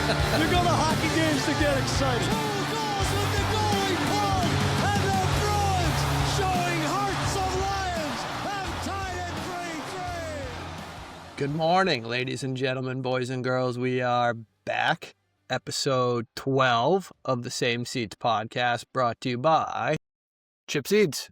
You go to hockey games to get excited. 2 goals with the goalie pulled, and the Bruins, showing hearts of lions, have tied it 3-3. Good morning, ladies and gentlemen, boys and girls. We are back. Episode 12 of the Same Seats podcast, brought to you by Chip Seeds.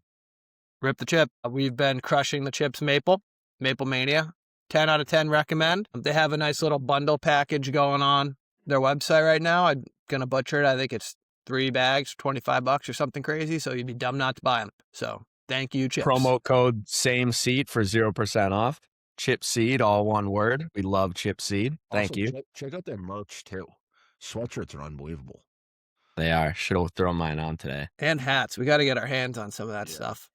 Rip the chip. We've been crushing the chips Maple Mania. 10 out of 10 recommend. They have a nice little bundle package going on their website right now. I'm going to butcher it. I think it's 3 bags, $25 or something crazy. So you'd be dumb not to buy them. So thank you, Chips. Promo code same seat for 0% off. Chip Seed, all one word. We love Chip Seed. Thank you. Check out their merch too. Sweatshirts are unbelievable. They are. Should have thrown mine on today. And hats. We got to get our hands on some of that stuff.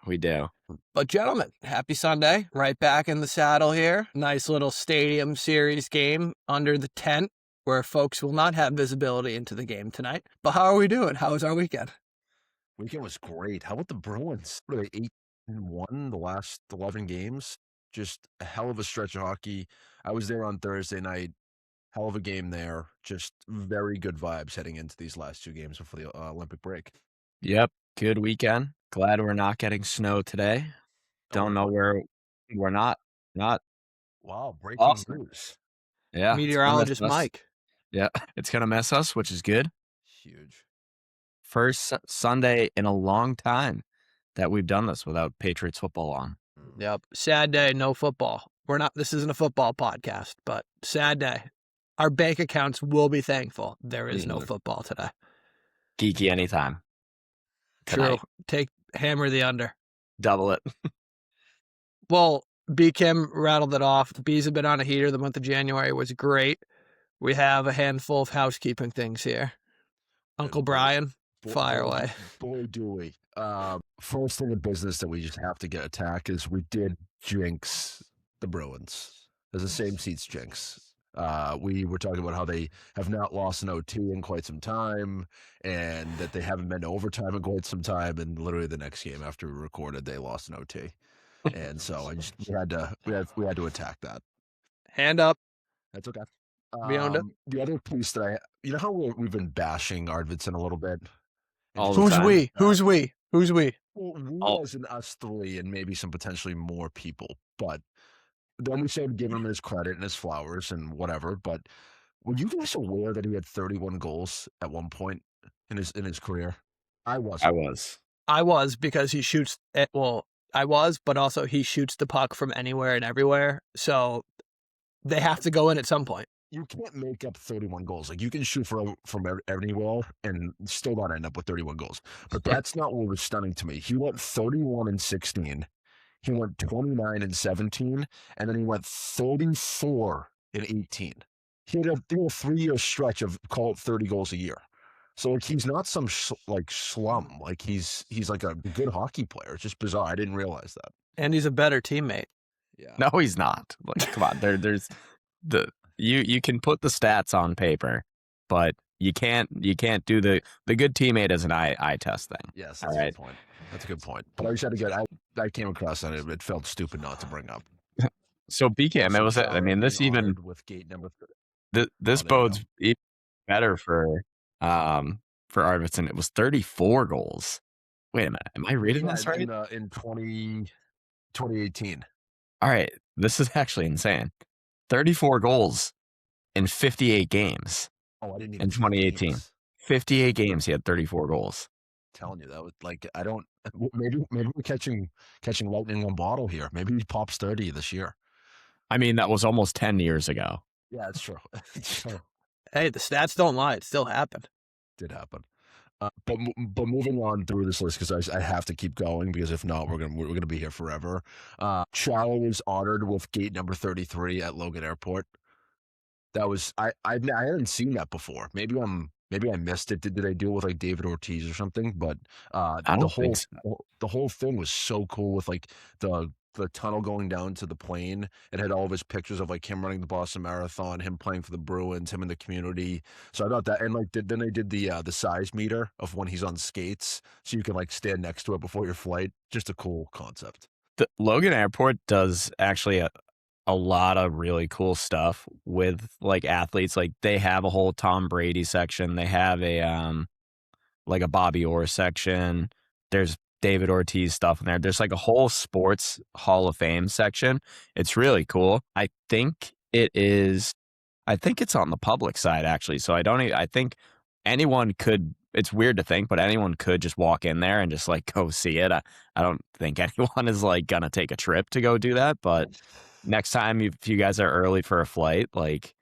We do. But gentlemen, happy Sunday. Right back in the saddle here. Nice little stadium series game under the tent where folks will not have visibility into the game tonight. But how are we doing? How was our weekend? Weekend was great. How about the Bruins? What are they, 8-1 the last 11 games? Just a hell of a stretch of hockey. I was there on Thursday night. Hell of a game there. Just very good vibes heading into these last 2 games before the Olympic break. Yep. Good weekend. Glad we're not getting snow today. Don't know where we're not. Wow, breaking Awesome. news. Yeah. Meteorologist Mike. Yeah. It's going to mess us, which is good. Huge. First Sunday in a long time that we've done this without Patriots football on. Yep. Sad day, no football. This isn't a football podcast, but sad day. Our bank accounts will be thankful there is no football today. Geeky anytime. True. Hammer the under. Double it. Well, B. Kim rattled it off. The Bees have been on a heater. The month of January was great. We have a handful of housekeeping things here. Uncle Brian, fire away. Boy, do we. First thing of business that we just have to get attacked is we did jinx the Bruins. There's the same seats jinx. We were talking about how they have not lost an OT in quite some time and that they haven't been to overtime in quite some time. And literally the next game after we recorded, they lost an OT. And so we had to attack that. Hand up. That's okay. We owned it. The other piece that you know how we've been bashing Arvidsson a little bit? Who's we? Who's we? Well, we as in us three and maybe some potentially more people. But then we said give him his credit and his flowers and whatever. But were you guys aware that he had 31 goals at one point in his career? I wasn't. I was because he shoots it. Well, I was, but also he shoots the puck from anywhere and everywhere. So they have to go in at some point. You can't make up 31 goals. Like you can shoot from anywhere and still not end up with 31 goals. But that's not what was stunning to me. He went 31 and 16. He went 29 and 17, and then he went 34 and 18. He had a 3-year stretch of call it 30 goals a year. So like he's not some slum. Like he's like a good hockey player. It's just bizarre. I didn't realize that. And he's a better teammate. Yeah. No, he's not. Like, come on. There's the you can put the stats on paper, but you can't do the good teammate as an eye test thing. Yes, that's a good point. That's a good point. But I just had to get I came across that it felt stupid not to bring up. So BKM, it was. I mean, this even with gate number 3. This bodes even better for Arvidsson. It was 34 goals. Wait a minute, am I reading this right? In 2018. All right, this is actually insane. 34 goals in 58 games. Oh, I didn't even in 2018. games. 58 games, he had 34 goals. I'm telling you, that was like maybe we're catching lightning in a bottle here. Maybe he pops 30 this year. I mean, that was almost 10 years ago. Yeah, it's true. Hey, the stats don't lie. It still happened. Did happen. But moving on through this list because I have to keep going because if not we're gonna be here forever. Charlie was honored with gate number 33 at Logan Airport. That was I hadn't seen that before. Maybe I missed it. Did they deal with like David Ortiz or something? But the whole thing was so cool with like the tunnel going down to the plane. It had all of his pictures of like him running the Boston Marathon, him playing for the Bruins, him in the community. So I thought that, and like then they did the size meter of when he's on skates, so you can like stand next to it before your flight. Just a cool concept. The Logan Airport does actually a lot of really cool stuff with like athletes. Like they have a whole Tom Brady section. They have a like a Bobby Orr section. There's David Ortiz stuff in there. There's like a whole sports Hall of Fame section. It's really cool. I think it's on the public side actually. So I think anyone could, it's weird to think, but anyone could just walk in there and just like go see it. I don't think anyone is like gonna take a trip to go do that, but next time if you guys are early for a flight, like,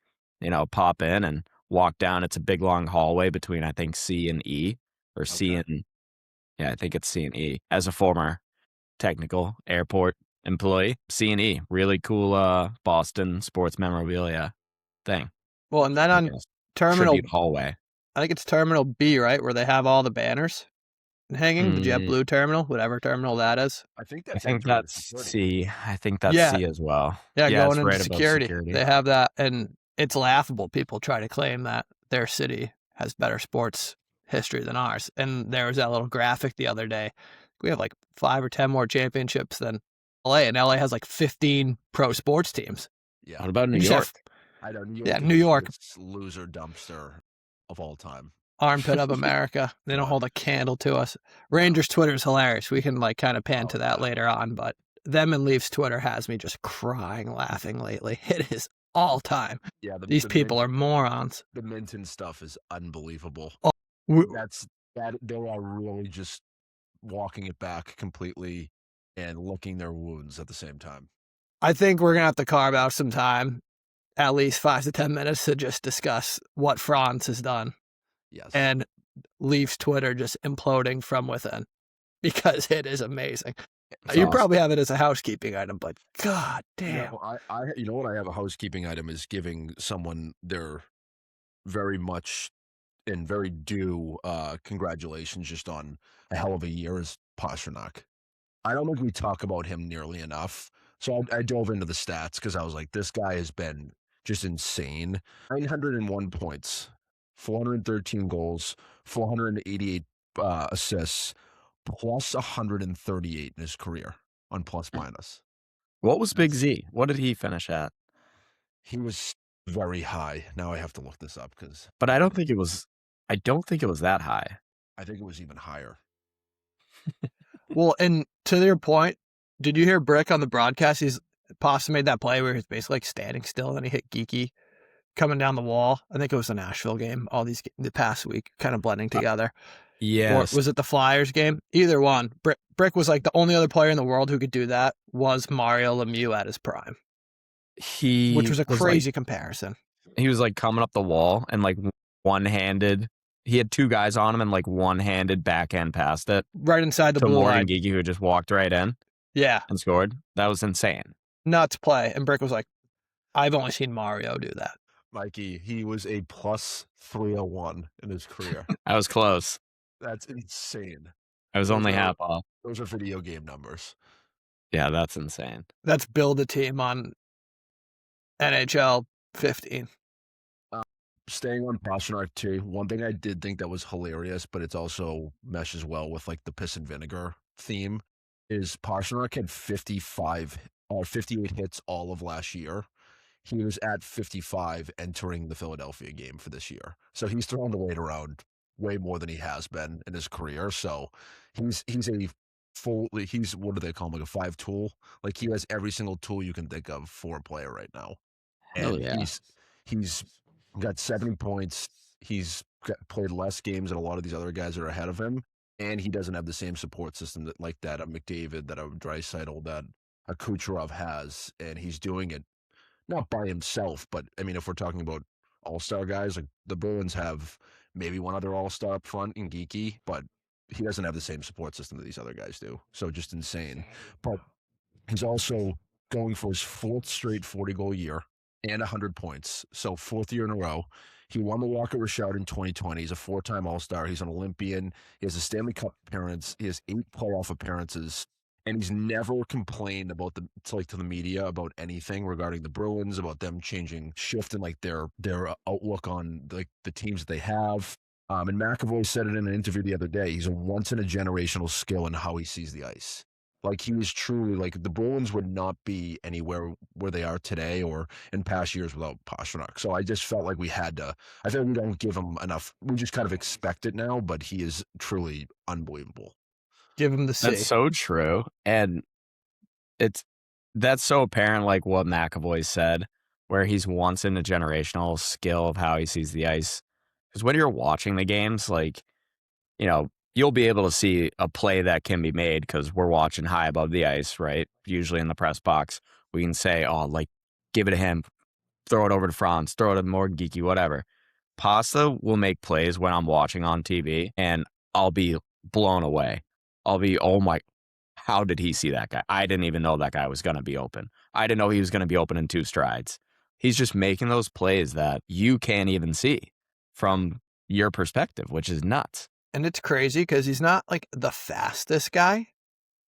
pop in and walk down. It's a big long hallway between I think C and E or C and yeah, I think it's C and E. As a former technical airport employee, C and E, really cool Boston sports memorabilia thing. Well, and then on Yes. Terminal, Tribute hallway. I think it's Terminal B, right, where they have all the banners hanging, the JetBlue terminal, whatever terminal that is. I think I that's think entering the that's security. C. I think that's Yeah. C as well. Yeah, it's going into right above security. They have that, and it's laughable. People try to claim that their city has better sports history than ours. And there was that little graphic the other day. We have like 5 or 10 more championships than LA, and LA has like 15 pro sports teams. Yeah. What about New You should York? have I know New York. Yeah, is New York. the biggest loser dumpster of all time. Armpit of America. They don't hold a candle to us. Rangers Twitter is hilarious. We can like kind of pan to that later on, but them and Leafs Twitter has me just crying laughing lately. It is all time. Yeah, These people are morons. The Minton stuff is unbelievable. Oh, They are really just walking it back completely and licking their wounds at the same time. I think we're gonna have to carve out some time, at least 5 to 10 minutes, to just discuss what France has done. Yes. And Leafs Twitter just imploding from within, because it is amazing. You probably have it as a housekeeping item, but god damn. You know what I have a housekeeping item is giving someone their very much and very due congratulations just on a hell of a year is Pastrnak. I don't think we talk about him nearly enough. So I dove into the stats because I was like, this guy has been just insane. 901 points, 413 goals, 488 assists, plus 138 in his career on plus minus. What was Big Z? What did he finish at? He was very high. Now I have to look this up because. But I don't think it was that high. I think it was even higher. Well, and to your point, did you hear Brick on the broadcast? Pasta made that play where he's basically like standing still and then he hit Geeky coming down the wall. I think it was the Nashville game, the past week, kind of blending together. Yes. Or was it the Flyers game? Either one. Brick was like the only other player in the world who could do that was Mario Lemieux at his prime. Which was a crazy comparison. He was like coming up the wall and like one-handed. He had 2 guys on him and like one-handed backhand past it. Right inside the blue Morgan line. Geeky, who just walked right in. Yeah. And scored. That was insane. Nuts play. And Brick was like, I've only seen Mario do that. Mikey, he was a plus 301 in his career. I was close. That's insane. I was only half off. Those are video game numbers. Yeah, that's insane. That's build a team on NHL 15. Staying on Pastrnak too, one thing I did think that was hilarious, but it's also meshes well with like the piss and vinegar theme, is Pastrnak had 58 hits all of last year. He was at 55 entering the Philadelphia game for this year. So he's throwing the weight around way more than he has been in his career. So he's what do they call him? Like a 5 tool. Like he has every single tool you can think of for a player right now. Hell And yeah. he's got 70 points. He's played less games than a lot of these other guys that are ahead of him. And he doesn't have the same support system like that a McDavid, that a Draisaitl, that a Kucherov has. And he's doing it not by himself, but I mean, if we're talking about all-star guys, like the Bruins have maybe one other all-star up front in Geeky, but he doesn't have the same support system that these other guys do. So just insane. But he's also going for his 4th straight 40-goal year and 100 points. So 4th year in a row. He won the Walker Richard in 2020. He's a 4-time All-Star. He's an Olympian. He has a Stanley Cup appearance. He has 8 playoff appearances. And he's never complained about to the media about anything regarding the Bruins, about them changing shift in like their outlook on like the teams that they have. And McAvoy said it in an interview the other day. He's a once in a generational skill in how he sees the ice. Like he was truly like the Bruins would not be anywhere where they are today or in past years without Pastrnak. So I just felt like we had to. I think we don't give him enough. We just kind of expect it now, but he is truly unbelievable. Give him the That's C. so true. And that's so apparent, like what McAvoy said, where he's once in a generational skill of how he sees the ice. Because when you're watching the games, like, you'll be able to see a play that can be made because we're watching high above the ice, right? Usually in the press box, we can say, oh, like, give it to him, throw it over to Franz, throw it to Morgan Geeky, whatever. Pasta will make plays when I'm watching on TV, and I'll be blown away. I'll be, oh my, how did he see that guy? I didn't even know that guy was going to be open. I didn't know he was going to be open in 2 strides. He's just making those plays that you can't even see from your perspective, which is nuts. And it's crazy because he's not like the fastest guy,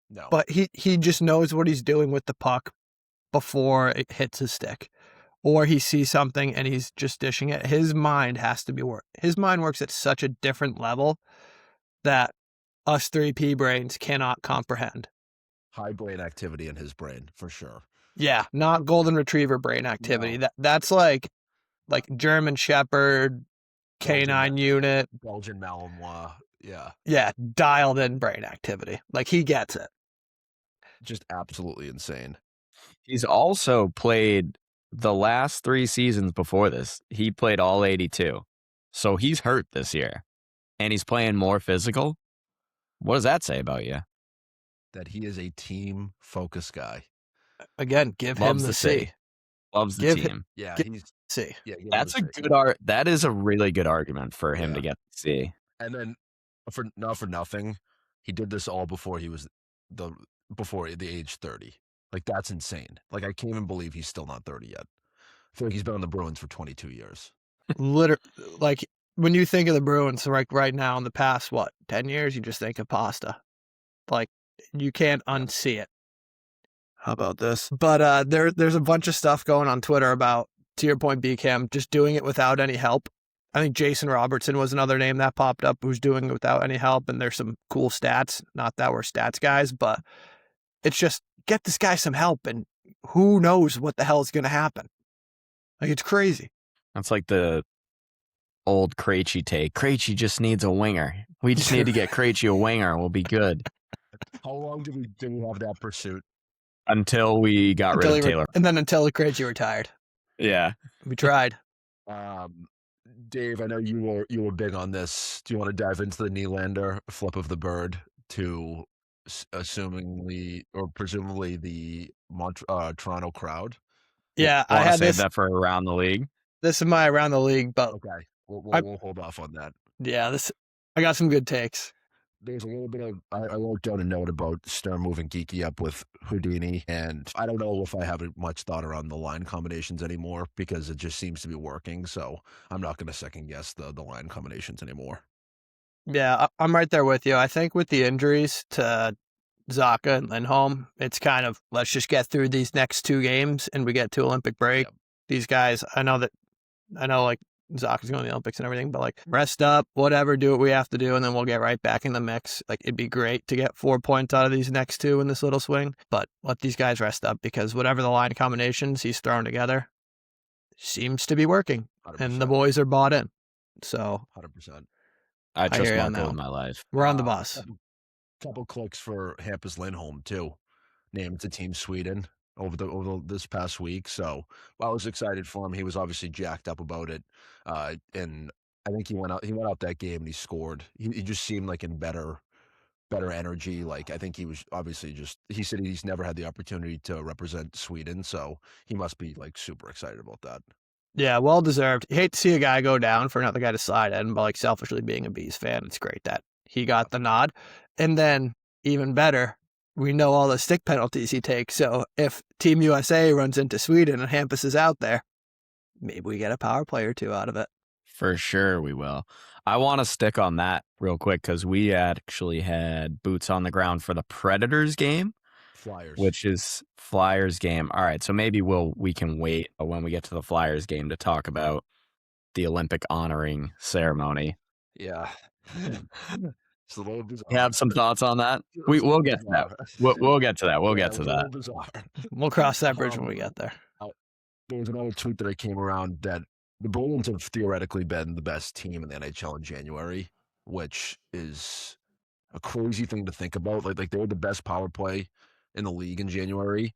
No, but he just knows what he's doing with the puck before it hits his stick. Or he sees something and he's just dishing it. His mind has to be his mind works at such a different level that us 3P brains cannot comprehend. high brain activity in his brain for sure. Yeah, not golden retriever brain activity. No. That's like German Shepherd, canine unit. Belgian Malinois. Yeah, Yeah, dialed in brain activity. Like he gets it. just absolutely insane. He's also played the last 3 seasons before this. He played all 82. So he's hurt this year. And he's playing more physical. What does that say about you? That he is a team focused guy. Again, give Loves him the the C. C. Loves the Give team. him- Yeah, Get- he's C. yeah. give him That's the a C. good that is a really good argument for him Yeah. to get the C. And then, for not for nothing, he did this all before he was before the age 30. Like that's insane. Like I can't even believe he's still not 30 yet. I feel like he's been on the Bruins for 22 years. Literally, like when you think of the Bruins, like right now in the past, 10 years, you just think of pasta. Like you can't unsee it. How about this? But there's a bunch of stuff going on Twitter about, to your point, BCam, just doing it without any help. I think Jason Robertson was another name that popped up who's doing it without any help, and there's some cool stats. Not that we're stats guys, but it's just get this guy some help, and who knows what the hell is going to happen. Like it's crazy. That's like the old Krejci take. Krejci just needs a winger. We just need to get Krejci a winger and we'll be good. How long did we have that pursuit? Until we got rid of Taylor. And then until Krejci retired. Yeah. We tried. Dave, I know you were big on this. Do you want to dive into the Nylander flip of the bird to assumingly or presumably the Toronto crowd? Yeah, I I had save this. that for around the league. This is my around the league, but Okay, we'll hold off on that. yeah, I got some good takes. There's a little bit of I wrote down a note about Stern moving Geeky up with Houdini, and I don't know if I have much thought around the line combinations anymore because it just seems to be working. So I'm not going to second guess the line combinations anymore. Yeah, I'm right there with you. I think with the injuries to Zaka and Lindholm, it's kind of let's just get through these next 2 games and we get to Olympic break. Yep. These guys, I know like Zaka's going to the Olympics and everything, but like rest up, whatever, do what we have to do, and then we'll get right back in the mix. Like it'd be great to get 4 points out of these next 2 in this little swing, but let these guys rest up because whatever the line combinations he's thrown together seems to be working, 100%. and the boys are bought in. So 100%. I trust hear you on Marco that with one. my life. we're on the bus. Couple clicks for Hampus Lindholm too, named to Team Sweden over this past week. So I was excited for him. He was obviously jacked up about it, and I think he went out that game and he scored. He just seemed like in better energy. Like I think he was obviously he said he's never had the opportunity to represent Sweden, so he must be like super excited about that. Yeah, well deserved. You hate to see a guy go down for another guy to slide in, but like selfishly being a Bees fan, it's great that he got the nod. And then even better, we know all the stick penalties he takes. So if Team USA runs into Sweden and Hampus is out there, maybe we get a power play or 2 out of it. For sure we will. I want to stick on that real quick because we actually had boots on the ground for the Predators game. Flyers. Which is Flyers game. All right, so maybe we can wait when we get to the Flyers game to talk about the Olympic honoring ceremony. Yeah. It's a little bizarre. You have some thoughts on that? It's a little We'll get to that. bizarre. We'll get to that. We'll Yeah, get to it's a little that. bizarre. We'll cross that bridge when we get there. There was another tweet that I came around that the Bruins have theoretically been the best team in the NHL in January, which is a crazy thing to think about. Like they were the best power play in the league in January,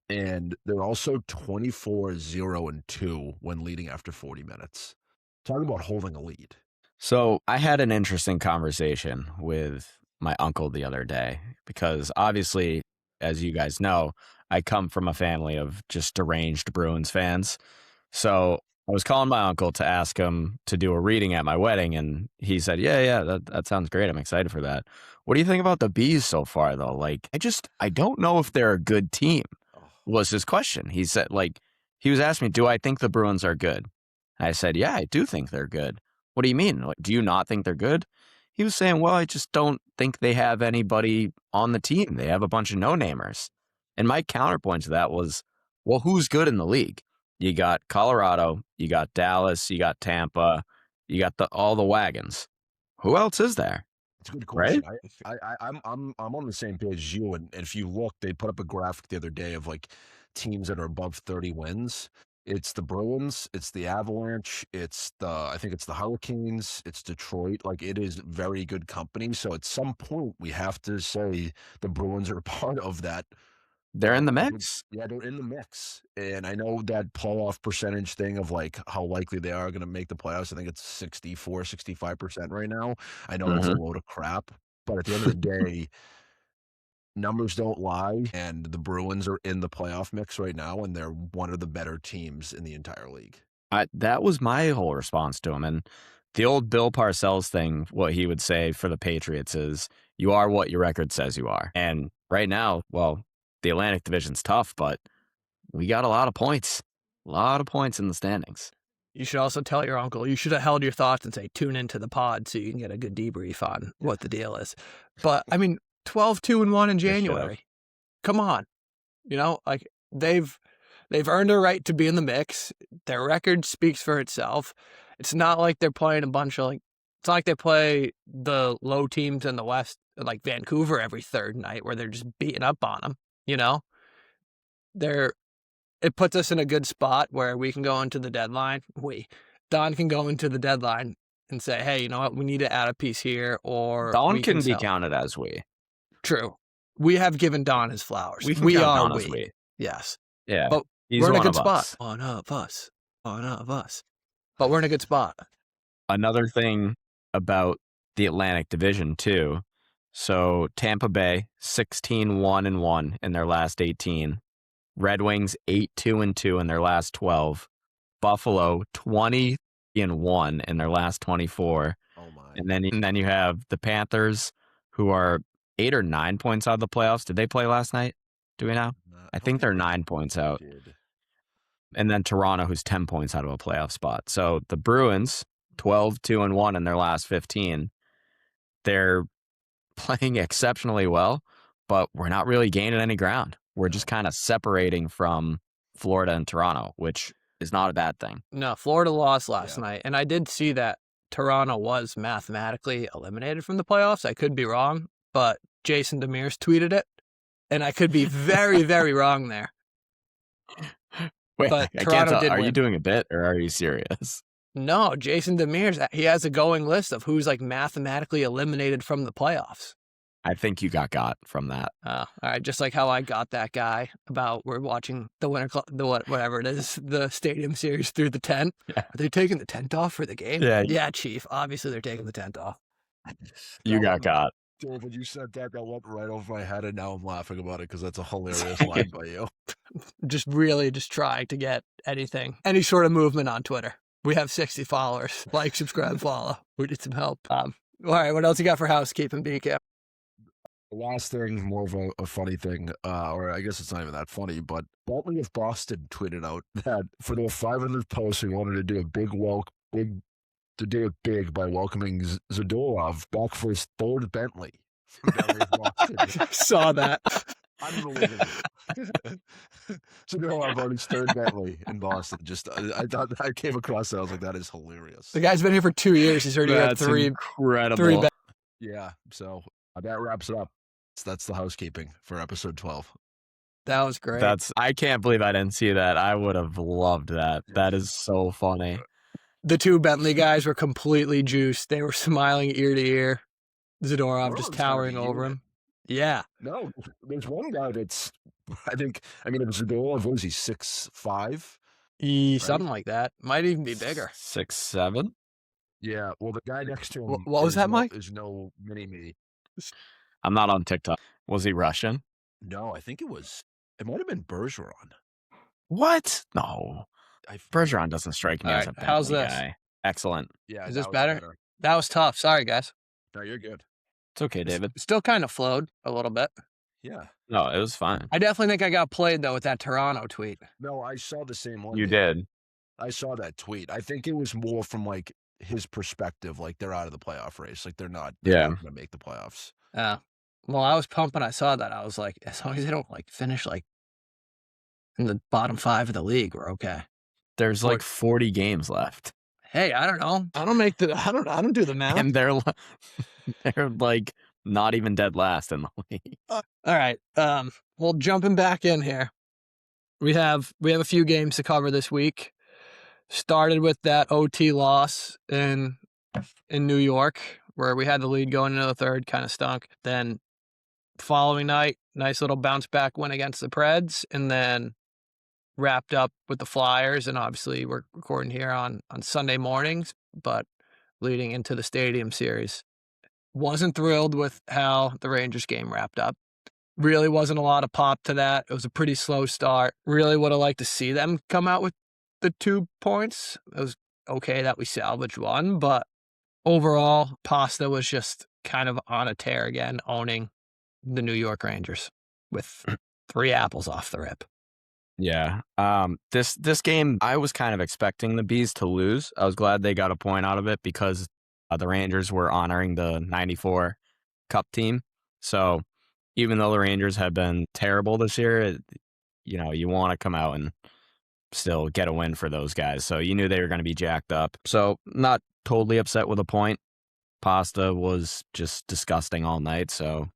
and they're also 24-0-2 when leading after 40 minutes. Talking about holding a lead. So I had an interesting conversation with my uncle the other day because obviously, as you guys know, I come from a family of just deranged Bruins fans. So I was calling my uncle to ask him to do a reading at my wedding, and he said, yeah, that sounds great. I'm excited for that. What do you think about the Bees so far, though? Like, I don't know if they're a good team, was his question. He said, he was asking me, do I think the Bruins are good? I said, yeah, I do think they're good. What do you mean? Like, do you not think they're good? He was saying, well, I just don't think they have anybody on the team. They have a bunch of no-namers. And my counterpoint to that was, well, who's good in the league? You got Colorado, you got Dallas, you got Tampa, you got all the wagons. Who else is there? It's a good question. Right? I'm on the same page as you. And if you look, they put up a graphic the other day of like teams that are above 30 wins. It's the Bruins, it's the Avalanche, I think it's the Hurricanes, it's Detroit. Like it is very good company. So at some point we have to say the Bruins are a part of that. They're in the mix. Yeah, they're in the mix. And I know that playoff percentage thing of like how likely they are going to make the playoffs. I think it's 64, 65% right now. I know that's a load of crap, but at the end of the day, numbers don't lie, and the Bruins are in the playoff mix right now, and they're one of the better teams in the entire league. That was my whole response to him. And the old Bill Parcells thing, what he would say for the Patriots is, you are what your record says you are. And right now, well, the Atlantic Division's tough, but we got a lot of points. A lot of points in the standings. You should also tell your uncle. You should have held your thoughts and say, tune into the pod so you can get a good debrief on what the deal is. But, I mean, 12-2-1 in January. Come on. You know, like they've earned a right to be in the mix. Their record speaks for itself. It's not like they're playing a bunch of it's not like they play the low teams in the West, like Vancouver every third night where they're just beating up on them, you know? It puts us in a good spot where we can go into the deadline. Don can go into the deadline and say, hey, you know what? We need to add a piece here, or Don can be counted as we. True. We have given Don his flowers. We are Don as we. Yes. Yeah. But he's we're in a one good of spot. us. One of us. One of us. But we're in a good spot. Another thing about the Atlantic Division, too. So Tampa Bay, 16-1-1 in their last 18. Red Wings, 8-2-2 in their last 12. Buffalo, 20-1 in their last 24. Oh my! And then you have the Panthers, who are 8 or 9 points out of the playoffs. Did they play last night? Do we know? I think they're 9 points out. And then Toronto, who's 10 points out of a playoff spot. So the Bruins, 12-2-1 in their last 15. They're playing exceptionally well, but we're not really gaining any ground. We're just kind of separating from Florida and Toronto, which is not a bad thing. No, Florida lost last night, and I did see that Toronto was mathematically eliminated from the playoffs. I could be wrong, but Jason Demers tweeted it, and I could be very, very wrong there. Wait, but I Toronto can't tell. did Are win. You doing a bit, or are you serious? No, Jason Demers, he has a going list of who's mathematically eliminated from the playoffs. I think you got from that. Oh, all right. Just like how I got that guy about we're watching the whatever it is, the Stadium Series through the tent. Yeah. Are they taking the tent off for the game? Yeah, Chief. Obviously, they're taking the tent off. You got. Dude, when you said that went right over my head, and now I'm laughing about it because that's a hilarious line by you. Just trying to get any sort of movement on Twitter. We have 60 followers. Like, subscribe, follow. We need some help. All right. What else you got for housekeeping, BK? The last thing, more of a funny thing, or I guess it's not even that funny, but Bearlieve of Boston tweeted out that for their 500th post, we wanted to do a big by welcoming Zadorov back for his third Bentley from Bearlieve of Boston. Saw that. Unbelievable. Zadorov on his third Bentley in Boston. I thought I came across that. I was like, that is hilarious. The guy's been here for 2 years. He's already got That's three. incredible. Three Yeah. So that wraps it up. That's the housekeeping for episode 12. That was great. I can't believe I didn't see that. I would have loved that. That is so funny. The two Bentley guys were completely juiced. They were smiling ear to ear. Zadorov just Bruins kind of a towering over unit. him. Yeah. No, there's one guy that's, I mean, it was Zadorov, what is he, 6'5"? Something like that. Might even be bigger. 6'7"? Yeah, well, the guy next to him What was that, Mike? is no mini-me. I'm not on TikTok. Was he Russian? No, I think it might have been Bergeron. What? No. Bergeron doesn't strike me All as a right, how's Bentley this? guy. Excellent. Yeah, Is that this was better? That was tough. Sorry, guys. No, you're good. It's okay, David. Still kind of flowed a little bit. Yeah. No, it was fine. I definitely think I got played, though, with that Toronto tweet. No, I saw the same one. You Dave. did. I saw that tweet. I think it was more from like his perspective, like they're out of the playoff race, like they're not going to make the playoffs. Well, I was pumping. I saw that. I was like, as long as they don't like finish like in the bottom 5 of the league, we're okay. There's like 40 games left. Hey, I don't know. I don't do the math. And they're like not even dead last in the league. All right. Well, jumping back in here, we have a few games to cover this week. Started with that OT loss in New York, where we had the lead going into the third, kind of stunk. Then following night, nice little bounce back win against the Preds, and then wrapped up with the Flyers. And obviously, we're recording here on Sunday mornings, but leading into the Stadium Series. Wasn't thrilled with how the Rangers game wrapped up. Really wasn't a lot of pop to that. It was a pretty slow start. Really would have liked to see them come out with the 2 points. It was okay that we salvaged one, but overall, Pasta was just kind of on a tear again, owning the New York Rangers with 3 apples off the rip. Yeah. This game, I was kind of expecting the Bees to lose. I was glad they got a point out of it because the Rangers were honoring the 94 Cup team. So even though the Rangers have been terrible this year, you want to come out and still get a win for those guys. So you knew they were going to be jacked up. So not totally upset with a point. Pasta was just disgusting all night. So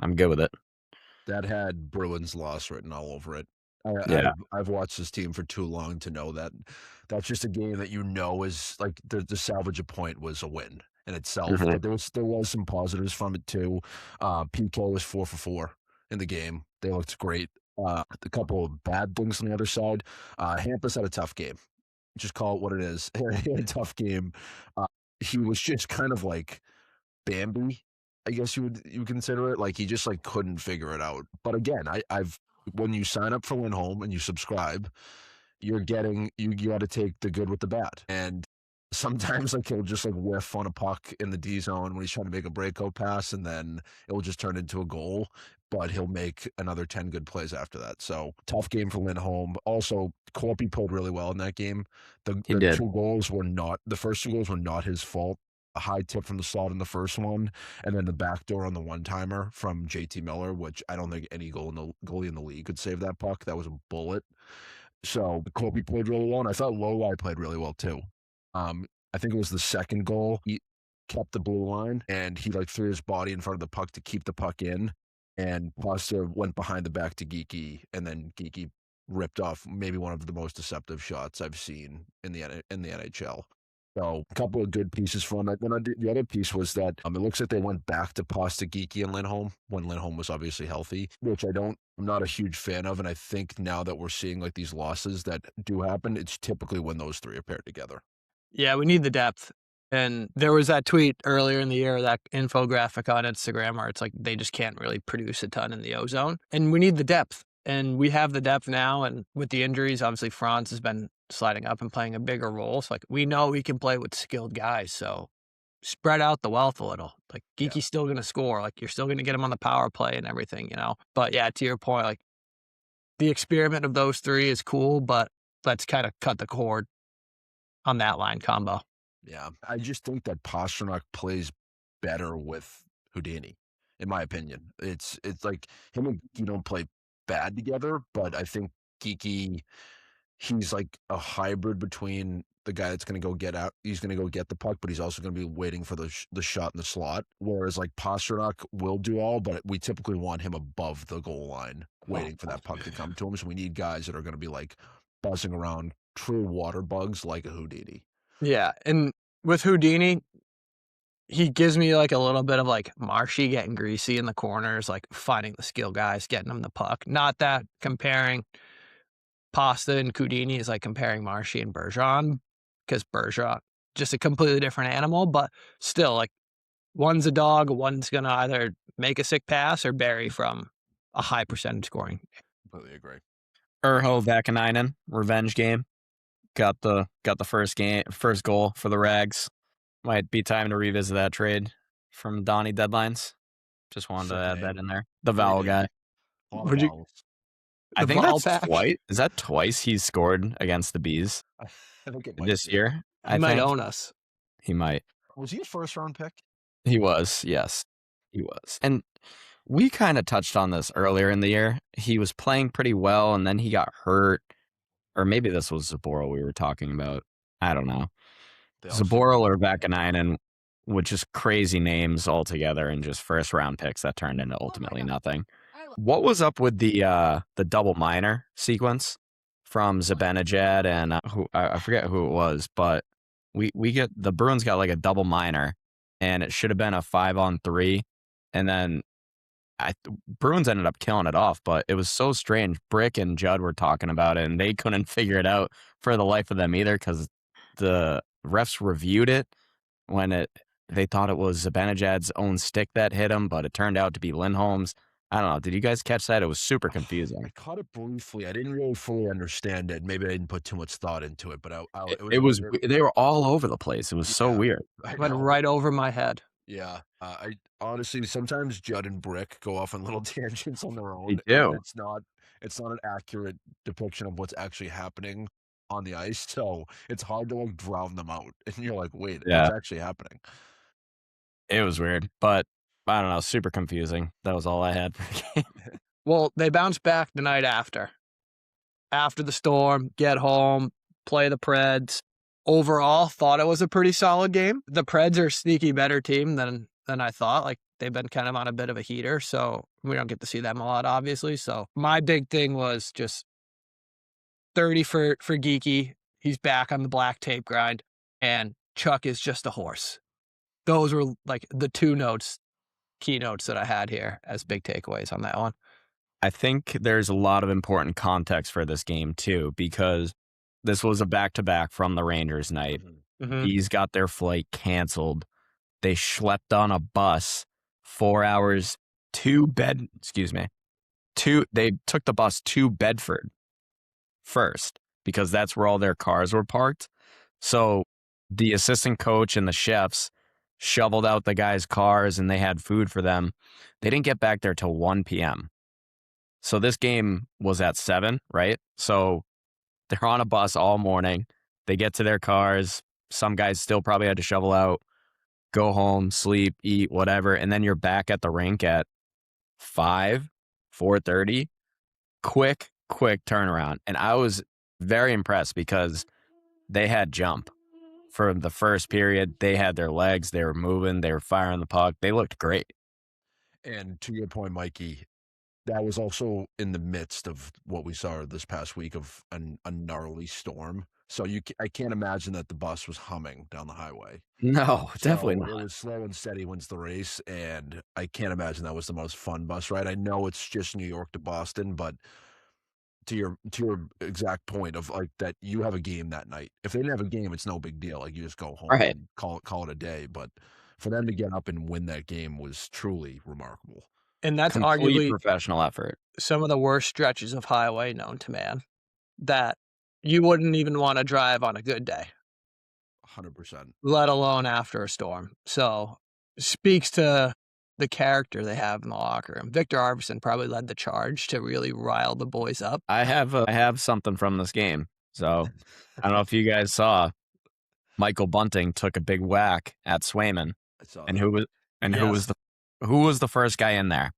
I'm good with it. That had Bruins loss written all over it. I've watched this team for too long to know that that's just a game that is like the salvage a point was a win in itself. Mhm. But there was some positives from it too. PK was 4 for 4 in the game. They looked great. A couple of bad things on the other side. Hampus had a tough game. Just call it what it is. He had a tough game. He was just kind of like Bambi, I guess you would consider it. Like he just like couldn't figure it out. But again, when you sign up for Lindholm and you subscribe, you got to take the good with the bad. And sometimes like he'll just like whiff on a puck in the D zone when he's trying to make a breakout pass, and then it will just turn into a goal. But he'll make another 10 good plays after that. So tough game for Lindholm. Also, Corpy played really well in that game. The did. 2 goals were not the first 2 goals were not his fault. A high tip from the slot in the first one, and then the backdoor on the one-timer from JT Miller, which I don't think any goalie in the league could save that puck. That was a bullet. So Kobe played really well, and I thought Lowry played really well too. I think it was the second goal. He kept the blue line, and he like threw his body in front of the puck to keep the puck in, and Pasta went behind the back to Geeky, and then Geeky ripped off maybe one of the most deceptive shots I've seen in the NHL. So a couple of good pieces from that. Then the other piece was that it looks like they went back to Pasta, Geeky, and Lindholm when Lindholm was obviously healthy, which I'm not a huge fan of. And I think now that we're seeing like these losses that do happen, it's typically when those 3 are paired together. Yeah, we need the depth. And there was that tweet earlier in the year, that infographic on Instagram where it's like they just can't really produce a ton in the ozone. And we need the depth. And we have the depth now. And with the injuries, obviously Franz has been sliding up and playing a bigger role. So like we know we can play with skilled guys. So spread out the wealth a little. Like Geeky's still going to score. Like you're still going to get him on the power play and everything, But yeah, to your point, like the experiment of those 3 is cool, but let's kind of cut the cord on that line combo. Yeah, I just think that Pastrnak plays better with Houdini, in my opinion. It's like him and Geeky don't play bad together, but I think Geeky, he's like a hybrid between the guy that's going to go get out. He's going to go get the puck, but he's also going to be waiting for the shot in the slot. Whereas like Pasternak will do all, but we typically want him above the goal line, waiting for that puck to come to him. So we need guys that are going to be like buzzing around, true water bugs like a Houdini. Yeah, and with Houdini, he gives me like a little bit of like Marshy getting greasy in the corners, like finding the skill guys, getting them the puck. Not that comparing Pasta and Houdini is like comparing Marshy and Bergeron, because Bergeron just a completely different animal, but still like one's a dog, one's gonna either make a sick pass or bury from a high percentage scoring. Completely agree. Urho Vakanainen, revenge game. Got the first goal for the Rags. Might be time to revisit that trade from Donnie deadlines. Just wanted to add that in there. The vowel guy. Would you? I think vowel that's pack? twice. Is that twice he's scored against the Bees I think it might this be. year? He might own us. He might. Was he a first round pick? He was, yes. He was. And we kind of touched on this earlier in the year. He was playing pretty well, and then he got hurt. Or maybe this was Zaboral we were talking about. I don't know. Zaboral or Vakanainen, with just crazy names altogether and just first round picks that turned into ultimately nothing. What was up with the double minor sequence from Zibanejad and I forget who it was, but we get the Bruins got like a double minor, and it should have been a 5-on-3, and then Bruins ended up killing it off, but it was so strange. Brick and Judd were talking about it, and they couldn't figure it out for the life of them either, because the refs reviewed it when they thought it was Zibanejad's own stick that hit him, but it turned out to be Lindholm's. I don't know. Did you guys catch that? It was super confusing. I caught it briefly. I didn't really fully understand it. Maybe I didn't put too much thought into it, but it was they were all over the place. It was so weird. It went right over my head. Yeah. I honestly, sometimes Judd and Brick go off on little tangents on their own. They do. It's not an accurate depiction of what's actually happening on the ice. So it's hard to like drown them out. And you're like, wait, what's actually happening? It was weird, but I don't know, super confusing. That was all I had for the game. Well, they bounced back the night after. After the storm, get home, play the Preds. Overall, thought it was a pretty solid game. The Preds are a sneaky better team than I thought. Like, they've been kind of on a bit of a heater, so we don't get to see them a lot, obviously. So my big thing was just 30 for Geeky. He's back on the black tape grind, and Chuck is just a horse. Those were like the keynotes that I had here as big takeaways on that one. I think there's a lot of important context for this game too, because this was a back-to-back from the Rangers night. Mm-hmm. He's got their flight canceled. They schlepped on a bus 4 hours they took the bus to Bedford first, because that's where all their cars were parked. So the assistant coach and the chefs shoveled out the guys' cars, and they had food for them. They didn't get back there till 1 p.m. So this game was at 7, right? So they're on a bus all morning. They get to their cars. Some guys still probably had to shovel out, go home, sleep, eat, whatever. And then you're back at the rink at 4:30. Quick turnaround. And I was very impressed because they had jump. For the first period, they had their legs. They were moving. They were firing the puck. They looked great. And to your point, Mikey, that was also in the midst of what we saw this past week of a gnarly storm. So I can't imagine that the bus was humming down the highway. No, definitely not. It was slow and steady wins the race, and I can't imagine that was the most fun bus ride. I know it's just New York to Boston, but to your exact point of like that you have a game that night. If they didn't have a game, it's no big deal. Like you just go home and call it a day. But for them to get up and win that game was truly remarkable. And that's Complete arguably professional effort. Some of the worst stretches of highway known to man that you wouldn't even want to drive on a good day. 100%. Let alone after a storm. So speaks to the character they have in the locker room. Victor Arvidsson probably led the charge to really rile the boys up. I have something from this game. So I don't know if you guys saw, Michael Bunting took a big whack at Swayman. I saw and that. who was the first guy in there?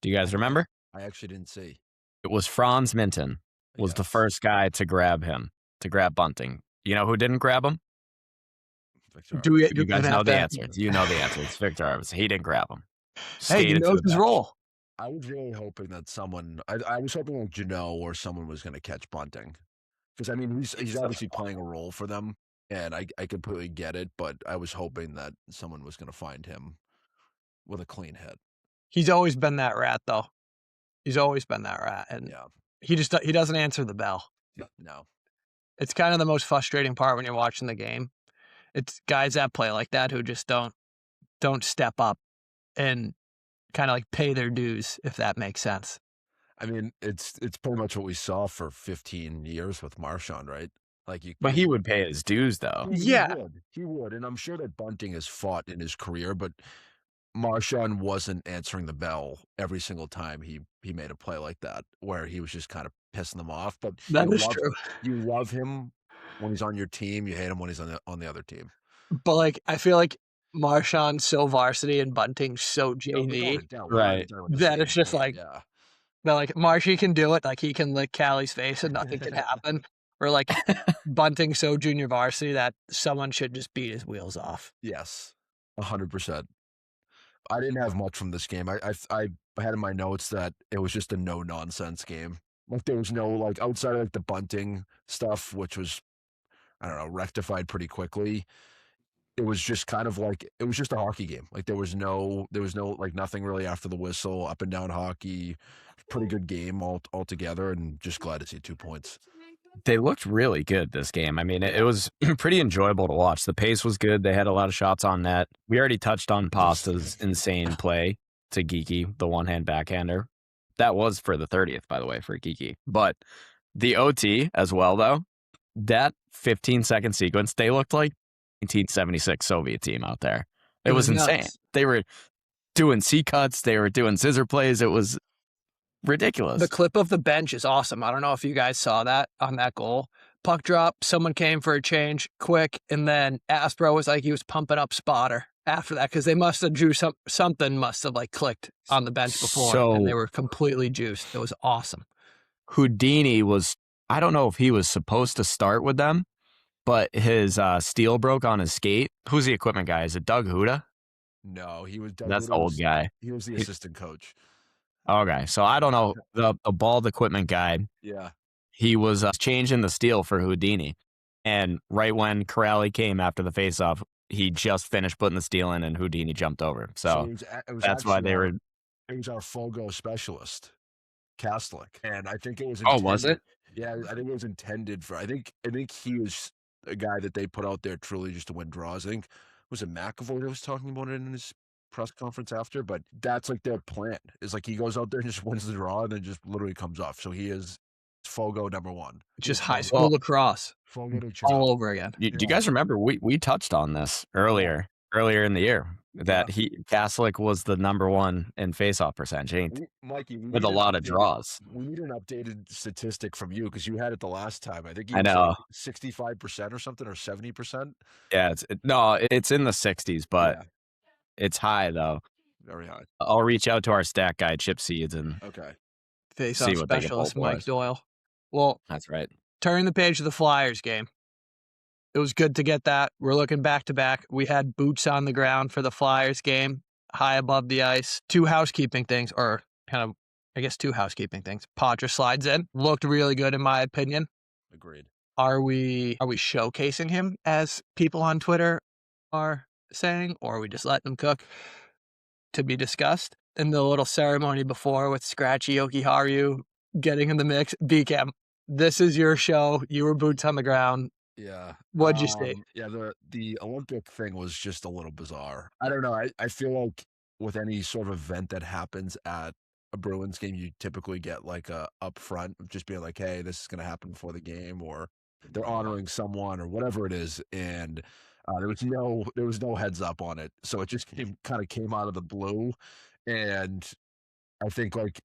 Do you guys remember? I actually didn't see. It was Franz Minton was the first guy to grab Bunting. You know who didn't grab him? Victor Do we? You guys gonna know have the to- answer. You know the answer. It's Victor Arvidsson. He didn't grab him. Hey, he Skated to knows the his bench. role. I was really hoping that someone. I was hoping like Janot or someone was going to catch bunting, because I mean he's obviously playing a role for them, and I completely get it. But I was hoping that someone was going to find him with a clean hit. He's always been that rat, though. He's always been that rat, and Yeah. he doesn't answer the bell. No. It's kind of the most frustrating part when you're watching the game. It's guys that play like that who just don't step up and kind of like pay their dues, if that makes sense. I mean, it's pretty much what we saw for 15 years with Marchand, right? Like you. But he would pay his dues, though. Yeah. He would, and I'm sure that Bunting has fought in his career, but Marchand wasn't answering the bell every single time he made a play like that, where he was just kind of pissing them off. But That is true. You love him when he's on your team. You hate him when he's on the other team. But like, I feel like Marchand's so varsity and Bunting's so JV Right. that it's just like, yeah. that like Marshy can do it, like he can lick Callie's face and nothing can happen. Or like Bunting's so junior varsity that someone should just beat his wheels off. Yes, 100%. I didn't have much from this game. I had in my notes that it was just a no nonsense game. Like there was no like outside of like the bunting stuff, which was I don't know rectified pretty quickly. It was just kind of like it was just a hockey game. Like there was no like nothing really after the whistle. Up and down hockey, pretty good game altogether, and just glad to see 2 points. They looked really good this game. I mean, it was pretty enjoyable to watch. The pace was good. They had a lot of shots on net. We already touched on Pasta's insane play to Geeky, the one-hand backhander. That was for the 30th, by the way, for Geeky. But the OT as well, though, that 15-second sequence, they looked like 1976 Soviet team out there. It was insane. nuts. They were doing C-cuts. They were doing scissor plays. It was ridiculous. The clip of the bench is awesome. I don't know if you guys saw that on that goal. Puck drop, someone came for a change quick, and then Aspro was like he was pumping up Spotter after that because they must have something must have like clicked on the bench before and they were completely juiced. It was awesome. Houdini was, I don't know if he was supposed to start with them, but his steel broke on his skate. Who's the equipment guy? Is it Doug Huda? No, he was. That's the old guy. He was the assistant coach. Okay, so I don't know. The bald equipment guy, Yeah. he was changing the steel for Houdini. And right when Corrali came after the faceoff, he just finished putting the steel in and Houdini jumped over. So it was that's why they were. It was our Fogo specialist, Kastlik. And I think it was. Oh, was it? Yeah, I think it was intended for. I think he was a guy that they put out there truly just to win draws. I think was it McAvoy that was talking about it in his press conference after, but that's like their plan. Is like he goes out there and just wins the draw and then just literally comes off. So he is Fogo #1. Just high school lacrosse Fogo all over again. Do you guys remember we touched on this earlier in the year that Kastlik was the #1 in faceoff percentage, Mikey, with a lot of draws. We need an updated statistic from you because you had it the last time. I think you I know 65% or something or 70%. Yeah, it's in the 60s, but it's high though. Very high. I'll reach out to our stat guy Chip Seeds and Face-off what they can specialist pull, Mike boys. Doyle. Well, That's right. turning the page to the Flyers game. It was good to get that. We're looking back to back. We had boots on the ground for the Flyers game, high above the ice. Two housekeeping things. Podger slides in. Looked really good in my opinion. Agreed. Are we showcasing him as people on Twitter are saying, or are we just letting him cook? To be discussed. In the little ceremony before with Scratchy Yokiharu getting in the mix, BCAM, this is your show. You were boots on the ground. Yeah. What'd you say? Yeah, the Olympic thing was just a little bizarre. I don't know. I feel like with any sort of event that happens at a Bruins game, you typically get like a upfront of just being like, hey, this is going to happen before the game, or they're honoring someone or whatever it is. And there was no heads up on it. So it just kind of came out of the blue. And I think like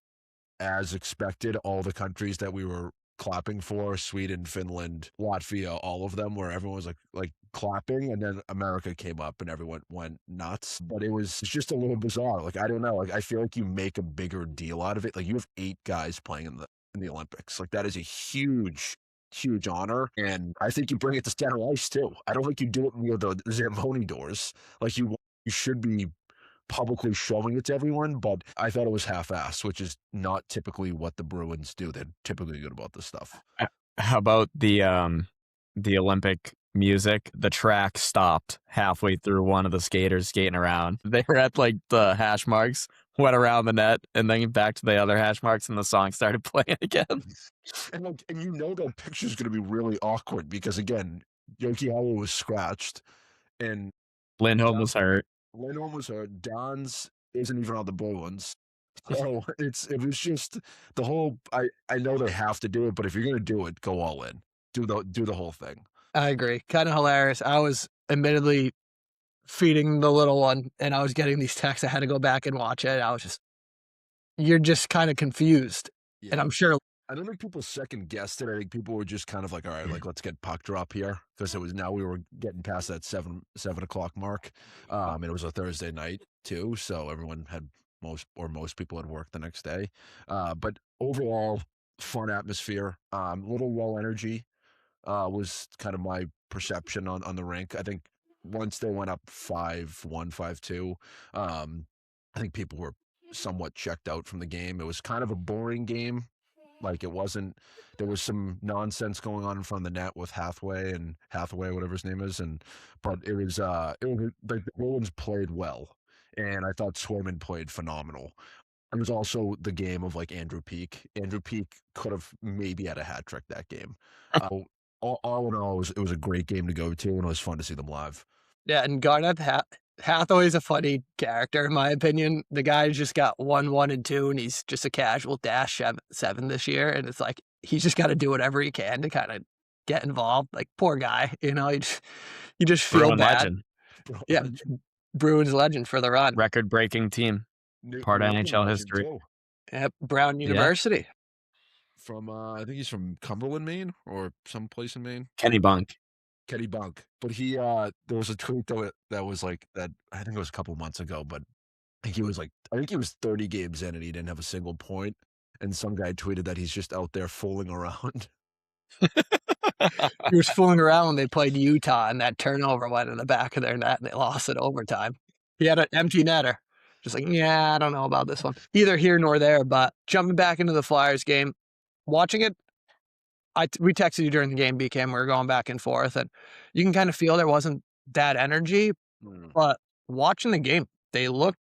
as expected, all the countries that we were clapping for, Sweden, Finland, Latvia, all of them, where everyone was like clapping, and then America came up and everyone went nuts. But it's just a little bizarre. Like I don't know. Like I feel like you make a bigger deal out of it. Like you have 8 guys playing in the Olympics. Like that is a huge huge honor. And I think you bring it to center ice too. I don't think you do it near the Zamboni doors. Like you should be publicly showing it to everyone, but I thought it was half-assed, which is not typically what the Bruins do. They're typically good about this stuff. How about the Olympic music? The track stopped halfway through one of the skaters skating around. They were at like the hash marks, went around the net, and then back to the other hash marks, and the song started playing again. And you know that picture's going to be really awkward because again, Yokihawa was scratched, and Lindholm was hurt. Lindholm was hurt. Don's isn't even on the Bruins. So it was just the whole. I know they have to do it, but if you're going to do it, go all in. Do the whole thing. I agree. Kind of hilarious. I was admittedly feeding the little one, and I was getting these texts. I had to go back and watch it. You're just kind of confused, Yeah. and I'm sure. I don't think people second guessed it. I think people were just kind of like, all right, like let's get puck drop here because we were getting past that 7 o'clock mark. And it was a Thursday night too, so everyone had most people had work the next day. But overall, fun atmosphere. Little low energy was kind of my perception on the rink. I think once they went up 5-1, 5-2, I think people were somewhat checked out from the game. It was kind of a boring game. Like it wasn't. There was some nonsense going on in front of the net with Hathaway, whatever his name is, but it was like the Bruins played well, and I thought Swayman played phenomenal. It was also the game of like Andrew Peak. Andrew Peak could have maybe had a hat trick that game. All in all, it was a great game to go to, and it was fun to see them live. Yeah, and Garnett Hathaway's a funny character, in my opinion. The guy's just got 1, 1, and 2, and he's just a casual dash 7 this year. And it's like he's just got to do whatever he can to kind of get involved. Like, poor guy, you just feel Bruin bad. legend. Yeah, Bruins legend for the run. Record-breaking team. Part of NHL history. Too. Yep, Brown University. From I think he's from Cumberland, Maine, or someplace in Maine. Kenny Bunk. But he there was a tweet that was like that. I think it was a couple months ago, but I think he was 30 games in and he didn't have a single point. And some guy tweeted that he's just out there fooling around. He was fooling around when they played Utah, and that turnover went in the back of their net, and they lost it overtime. He had an empty netter. Just like, yeah, I don't know about this one. Either here nor there, but jumping back into the Flyers game, watching it, we texted you during the game, BK, and we were going back and forth, and you can kind of feel there wasn't that energy, but watching the game, they look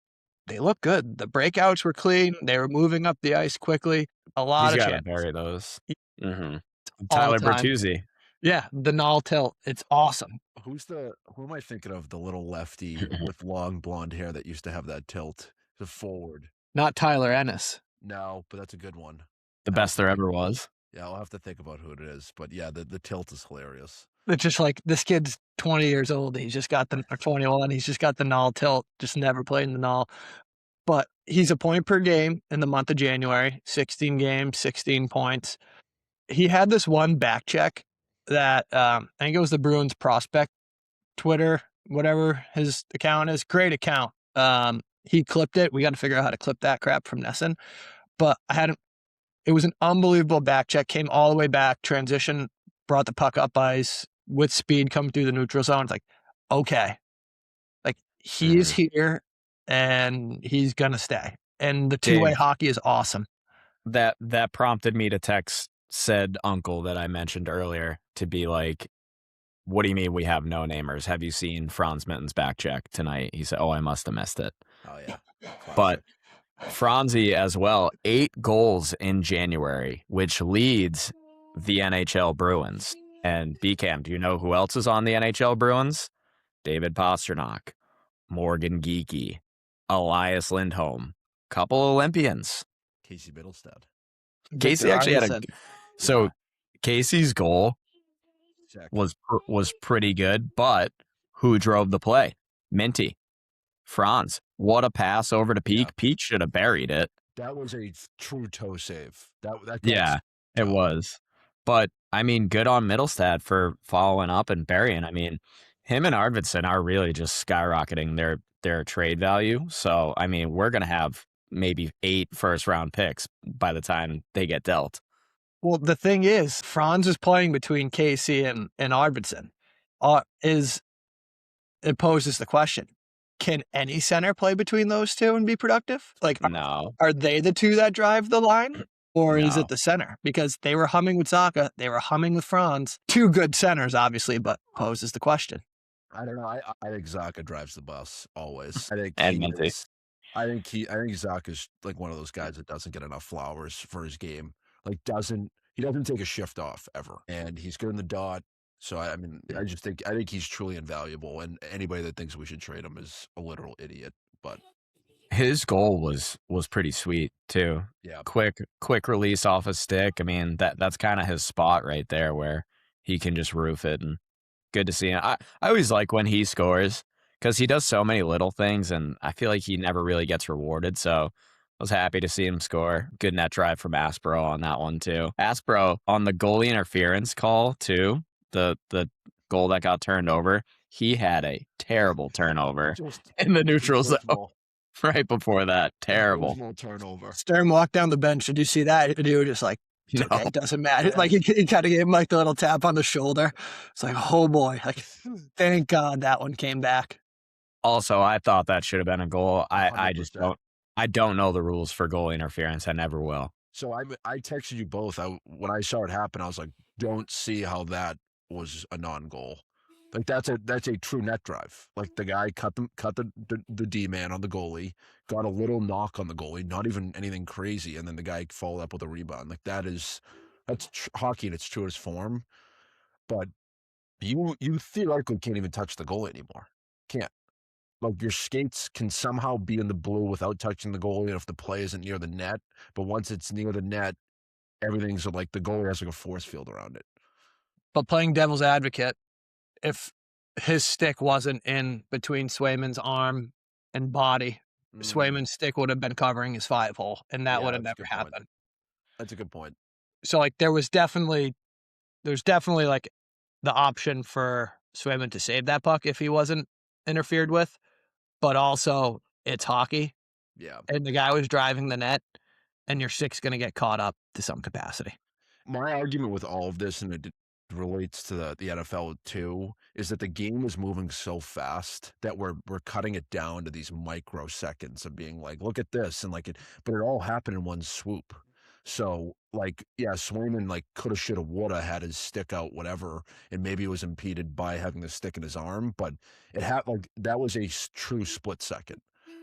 good. The breakouts were clean. They were moving up the ice quickly. A lot He's of got to chances. bury those. Mm-hmm. All Tyler the time. Bertuzzi. Yeah, the null tilt. It's awesome. Who am I thinking of? The little lefty with long blonde hair that used to have that tilt. The forward. Not Tyler Ennis. No, but that's a good one. The best there ever was. Yeah, I'll have to think about who it is. But yeah, the tilt is hilarious. It's just like this kid's 20 years old. He's just got or 21. He's just got the null tilt. Just never played in the null. But he's a point per game in the month of January. 16 games, 16 points. He had this one back check that I think it was the Bruins prospect Twitter, whatever his account is. Great account. He clipped it. We got to figure out how to clip that crap from Nesson. But it was an unbelievable back check. Came all the way back, transition, brought the puck up ice with speed, come through the neutral zone. It's like, okay, like he is here and he's gonna stay. And the two-way hockey is awesome. That prompted me to text said uncle that I mentioned earlier to be like, what do you mean we have no namers? Have you seen Franz Mitten's back check tonight? He said, oh, I must have missed it. Oh, yeah. But Franzi as well, 8 goals in January, which leads the NHL Bruins. And BCAM, do you know who else is on the NHL Bruins? David Pastrnak, Morgan Geekie, Elias Lindholm, couple Olympians. Casey Middlestad. Casey actually had a... So Casey's goal was pretty good, but who drove the play? Minty. Franz. What a pass over to Peak. Yeah. Peak should have buried it. That was a true toe save. Yeah, it was. But, I mean, good on Middlestad for following up and burying. I mean, him and Arvidsson are really just skyrocketing their trade value. So, I mean, we're going to have maybe 8 first-round picks by the time they get dealt. Well, the thing is, Franz is playing between Casey and Arvidsson. It poses the question, can any center play between those two and be productive? Like, No, are they the two that drive the line? Or is no. it the center? Because they were humming with Zaka, they were humming with Franz. Two good centers, obviously, but poses the question. I don't know. I think Zaka drives the bus always. I think And he Minty. is. I think Zaka's like one of those guys that doesn't get enough flowers for his game. Like he doesn't take a shift off ever, and he's good in the dot. So I mean, I think he's truly invaluable, and anybody that thinks we should trade him is a literal idiot. But His goal was pretty sweet too. yeah, Quick release off a stick. I mean, that's kind of his spot right there where he can just roof it, and good to see him. I always like when he scores because he does so many little things, and I feel like he never really gets rewarded. So I was happy to see him score. Good net drive from Aspero on that one too. Aspero on the goalie interference call too. The goal that got turned over. He had a terrible turnover just in the neutral zone abysmal- right before that. Terrible. abysmal turnover. Stern walked down the bench. Did you see that? And you were just like, it's No. okay, it doesn't matter. Yeah. Like, he kind of gave him like the little tap on the shoulder. It's like, oh boy. Like, thank God that one came back. Also, I thought that should have been a goal. I just 100%. don't know the rules for goal interference. I never will. So I texted you both. When I saw it happen, I was like, don't see how that was a non-goal. Like that's a true net drive. Like the guy cut the D man on the goalie, got a little knock on the goalie, not even anything crazy, and then the guy followed up with a rebound. Like that's hockey in its truest form. But you theoretically can't even touch the goalie anymore. Can't. Like your skates can somehow be in the blue without touching the goalie if the play isn't near the net. But once it's near the net, everything's like the goalie has like a force field around it. But playing devil's advocate, if his stick wasn't in between Swayman's arm and body, Swayman's stick would have been covering his 5-hole, and that Yeah, would have that's a never good point. happened. That's a good point. So like there's definitely like the option for Swayman to save that puck if he wasn't interfered with, but also it's hockey Yeah. and the guy was driving the net, and your stick's going to get caught up to some capacity. My argument with all of this, and it relates to the NFL too, is that the game is moving so fast that we're cutting it down to these microseconds of being like, look at this, and like but it all happened in one swoop. So like, yeah, Swayman like coulda, shoulda, woulda had his stick out, whatever, and maybe it was impeded by having the stick in his arm, but it had like that was a true split second.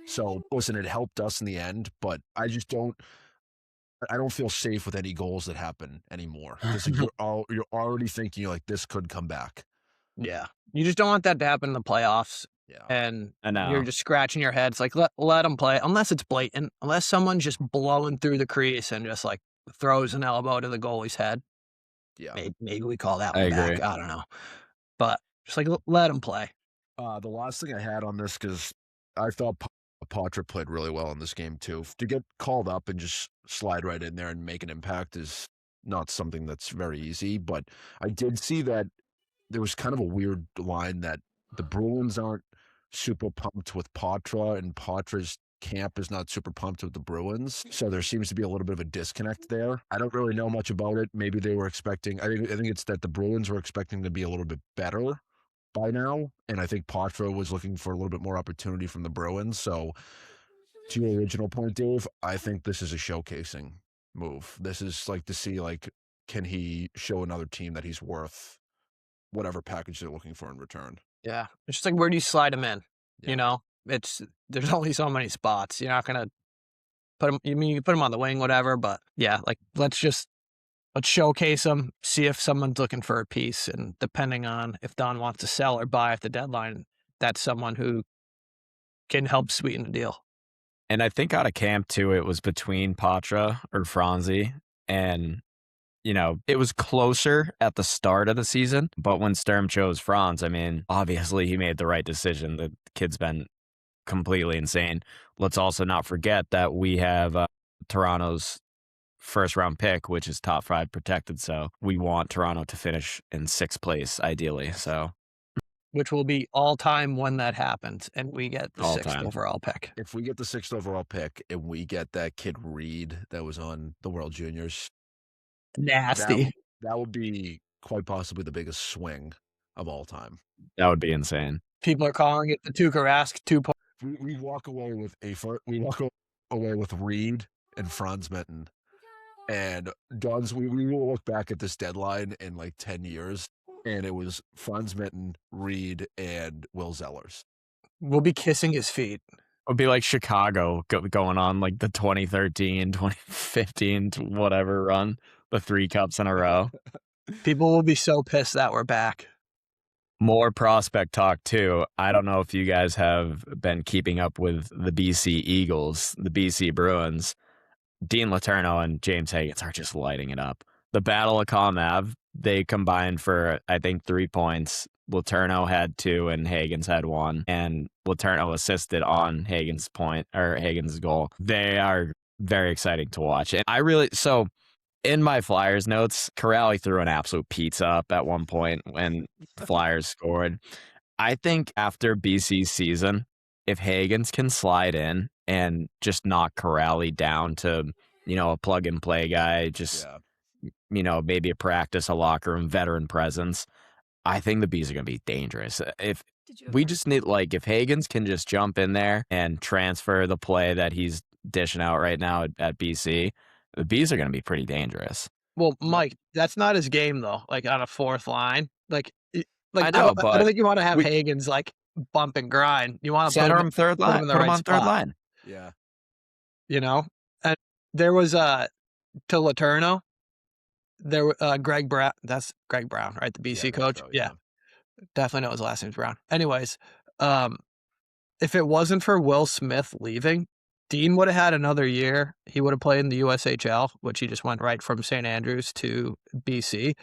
So listen, it helped us in the end, but I don't feel safe with any goals that happen anymore because like, you're already thinking like this could come back. Yeah. You just don't want that to happen in the playoffs. Yeah. And I know. you're just scratching your head. It's like, let them play, unless it's blatant, unless someone's just blowing through the crease and just like throws an elbow to the goalie's head. Yeah. Maybe we call that I one back. agree. I don't know. But just like, let them play. The last thing I had on this, because I thought Poitras played really well in this game too. To get called up and just slide right in there and make an impact is not something that's very easy. But I did see that there was kind of a weird line that the Bruins aren't super pumped with Poitras, and Poitras' camp is not super pumped with the Bruins. So there seems to be a little bit of a disconnect there. I don't really know much about it. Maybe they were expecting, I think it's that the Bruins were expecting to be a little bit better by now, and I think Poitras was looking for a little bit more opportunity from the Bruins. So to your original point, Dave, I think this is a showcasing move. This is like to see like, can he show another team that he's worth whatever package they're looking for in return. Yeah. It's just like, where do you slide him in? Yeah. You know, there's only so many spots. You're not going to put him, you can put him on the wing, whatever, but yeah, like let's showcase him, see if someone's looking for a piece. And depending on if Don wants to sell or buy at the deadline, that's someone who can help sweeten the deal. And I think out of camp too, it was between Poitras or Franzi, and it was closer at the start of the season. But when Sturm chose Franz, I mean, obviously he made the right decision. The kid's been completely insane. Let's also not forget that we have Toronto's first round pick, which is top 5 protected. So we want Toronto to finish in 6th place, ideally. So, which will be all time when that happens, and we get the All 6th time. overall pick. If we get the 6th overall pick and we get that kid Reed that was on the World Juniors, Nasty. That would be quite possibly the biggest swing of all time. That would be insane. People are calling it the Tuukka Rask 2.0. We walk away with we walk away with Reed and Franz Mitten, and Duns. We will look back at this deadline in like 10 years, and it was Franz Mitten, Reed, and Will Zellers. We'll be kissing his feet. It would be like Chicago going on like the 2013, 2015, whatever run, the 3 cups in a row. People will be so pissed that we're back. More prospect talk, too. I don't know if you guys have been keeping up with the BC Eagles, the BC Bruins. Dean Letourneau and James Higgins are just lighting it up. The Battle of Calm Ave, they combined for, I think, 3 points. Letourneau had 2 and Higgins had 1. And Letourneau assisted on Higgins' goal. They are very exciting to watch. And in my Flyers notes, Corrali threw an absolute pizza up at one point when the Flyers scored. I think after BC's season, if Higgins can slide in and just knock Corrali down to, a plug-and-play guy, maybe a practice, a locker room, veteran presence, I think the Bees are going to be dangerous. If Higgins can just jump in there and transfer the play that he's dishing out right now at BC, the Bees are going to be pretty dangerous. Well, Mike, that's not his game though. Like on a fourth line, I know, I don't think you want to have Higgins like bump and grind. You want to center him third line, put him on third line. Yeah, And there was to Letourneau. There, Greg Brown. That's Greg Brown, right? The BC coach. So, yeah, definitely know his last name's Brown. Anyways, if it wasn't for Will Smith leaving, Dean would have had another year. He would have played in the USHL, which he just went right from St. Andrews to BC.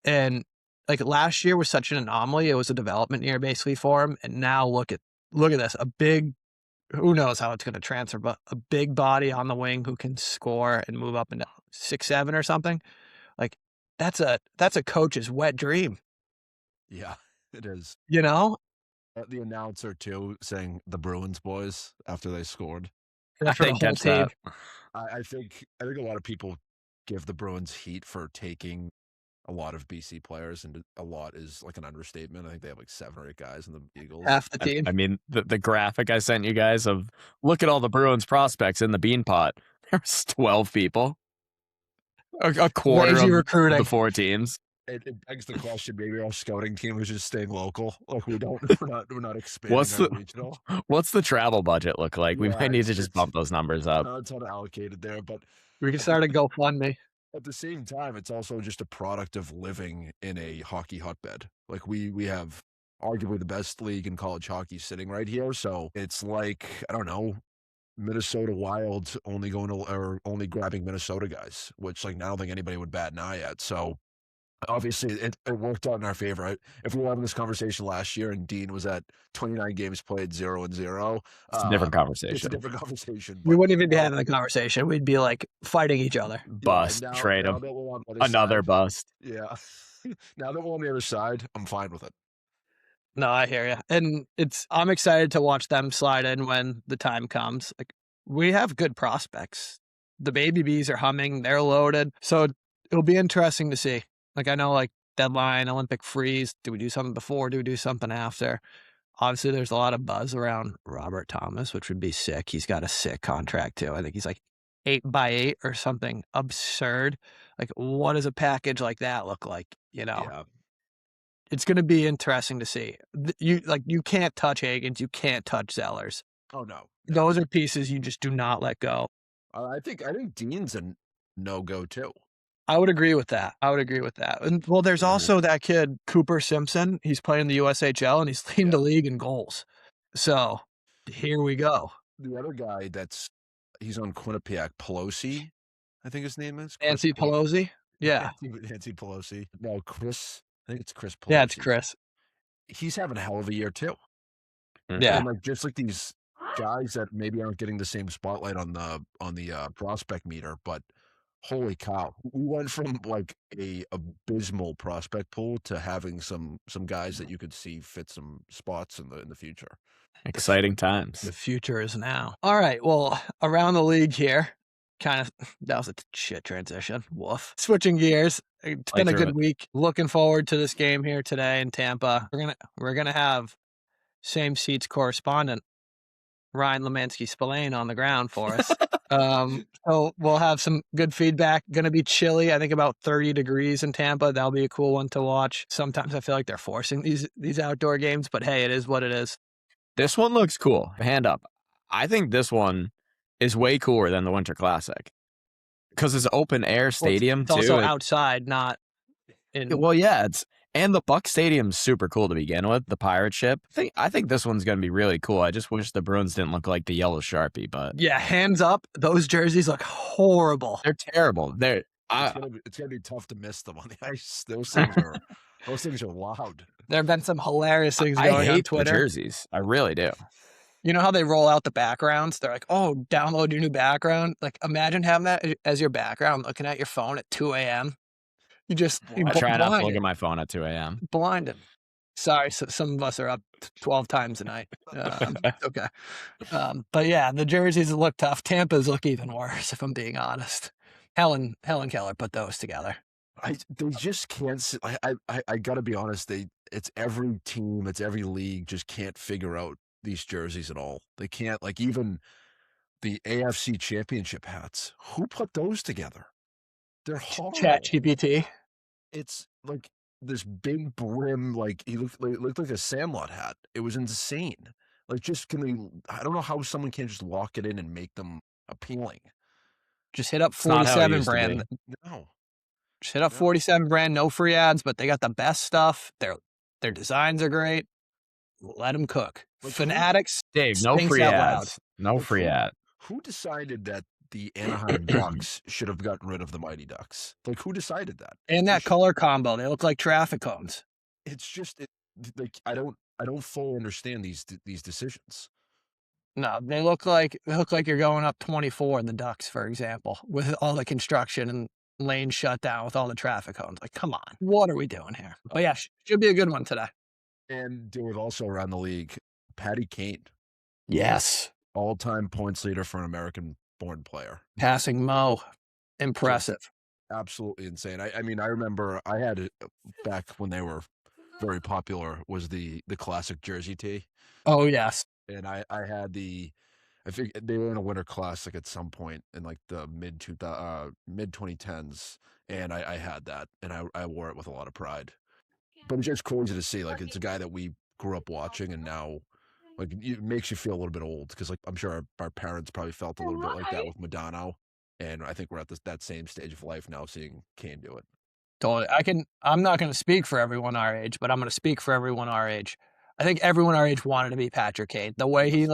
And like last year was such an anomaly. It was a development year basically for him. And now look at this. Who knows how it's going to transfer, but a big body on the wing who can score and move up into 6'7" or something. Like that's a coach's wet dream. Yeah, it is. The announcer too saying the Bruins boys after they scored. I think catch that. I think a lot of people give the Bruins heat for taking a lot of BC players, and a lot is like an understatement. I think they have like 7 or 8 guys in the Eagles. Half the team. I mean, the graphic I sent you guys of look at all the Bruins prospects in the bean pot. There's 12 people. A quarter of recruiting. the 4 teams. It begs the question: maybe our scouting team is just staying local. Like we're not expanding regional. What's the travel budget look like? We might need to just bump those numbers up. It's unallocated there, but We can start a GoFundMe. at the same time, it's also just a product of living in a hockey hotbed. Like we have arguably the best league in college hockey sitting right here. So it's like, I don't know, Minnesota Wild only grabbing Minnesota guys, which like I don't think anybody would bat an eye at. So obviously it worked out in our favor. If we were having this conversation last year and Dean was at 29 games played 0-0, it's a different conversation. It's a different conversation. We wouldn't even be having the conversation. We'd be like fighting each other. Bust, trade him. Another bust. Yeah. Now that we're on the other side, I'm fine with it. No, I hear you. And I'm excited to watch them slide in when the time comes. Like we have good prospects. The baby bees are humming. They're loaded. So it'll be interesting to see. Like I know like deadline, Olympic freeze. Do we do something before? Do we do something after? Obviously, there's a lot of buzz around Robert Thomas, which would be sick. He's got a sick contract too. I think he's like 8x8 or something absurd. Like what does a package like that look like? Yeah. It's going to be interesting to see. You can't touch Higgins. You can't touch Zellers. Oh no. Those are pieces you just do not let go. I think Dean's a no-go too. I would agree with that. And well, there's also that kid, Cooper Simpson. He's playing the USHL and he's leading the league in goals. So here we go. The other guy he's on Quinnipiac, Pelosi, I think his name is. Nancy Pelosi? Yeah. Nancy Pelosi. No, Chris. I think it's Chris Pelosi. Yeah, it's Chris. He's having a hell of a year too. Yeah. And just like these guys that maybe aren't getting the same spotlight on the prospect meter, but holy cow, we went from like a abysmal prospect pool to having some guys that you could see fit some spots in the future. Exciting times. The future is now. All right. Well, around the league here, kind of that was a shit transition. Woof. Switching gears. It's Play been a through good it. week. Looking forward to this game here today in Tampa. We're gonna have same seats correspondent Ryan Lemansky Spillane on the ground for us. So we'll have some good feedback. Going to be chilly. I think about 30 degrees in Tampa. That'll be a cool one to watch. Sometimes I feel like they're forcing these outdoor games, but hey, it is what it is. This one looks cool. Hand up. I think this one is way cooler than the Winter Classic because it's open air stadium It's too. also outside, not in. Well, yeah, and the Buck Stadium's super cool to begin with. The pirate ship. I think this one's gonna be really cool. I just wish the Bruins didn't look like the yellow Sharpie, but Yeah, hands up. Those jerseys look horrible. they're terrible. It's gonna be tough to miss them on the ice. Those things are loud. There have been some hilarious things I going on hate the Twitter. jerseys. I really do. You know how they roll out the backgrounds? They're like, oh, download your new background. Like, imagine having that as your background, looking at your phone at 2 a.m. You just I try not to look blinded. at my phone at 2 a.m. Blinded. Sorry, so some of us are up 12 times a night. Okay. But yeah, the jerseys look tough. Tampa's look even worse, if I'm being honest. Helen Keller put those together. They just can't. I gotta be honest. It's every team, it's every league just can't figure out these jerseys at all. They can't. Like even the AFC Championship hats. Who put those together? They're horrible. ChatGPT. It's like this big brim. Like it looked like a Sandlot hat. It was insane. Like just I don't know how someone can't just lock it in and make them appealing. Just hit up not how it 47 used to brand. No. Just hit up 47 brand. No free ads, but they got the best stuff. Their designs are great. Let them cook. Like, Fanatics. Dave, no stinks free out ads. No Like, free ad. Who decided that the Anaheim Ducks should have gotten rid of the Mighty Ducks? Like, who decided that? And that color combo. They look like traffic cones. It's just like I don't fully understand these decisions. No, they look like you're going up 24 in the Ducks, for example, with all the construction and lanes shut down with all the traffic cones. Like, come on, what are we doing here? But yeah, should be a good one today. And there was also around the league, Patty Kane, Yes, all-time points leader for an American-born player. passing Mo, impressive. Absolutely insane. I mean, I remember I had it back when they were very popular. Was the classic jersey tee. Oh yes, And I had I think they were in a Winter Classic at some point in like the mid 2010s, and I had that, and I wore it with a lot of pride. But it's just crazy to see, like it's a guy that we grew up watching, and now like it makes you feel a little bit old because like I'm sure our parents probably felt a little bit like that with Madonna, and I think we're at that same stage of life now, seeing Kane do it. totally. I'm not going to speak for everyone our age, but I'm going to speak for everyone our age. I think everyone our age wanted to be Patrick Kane. The way he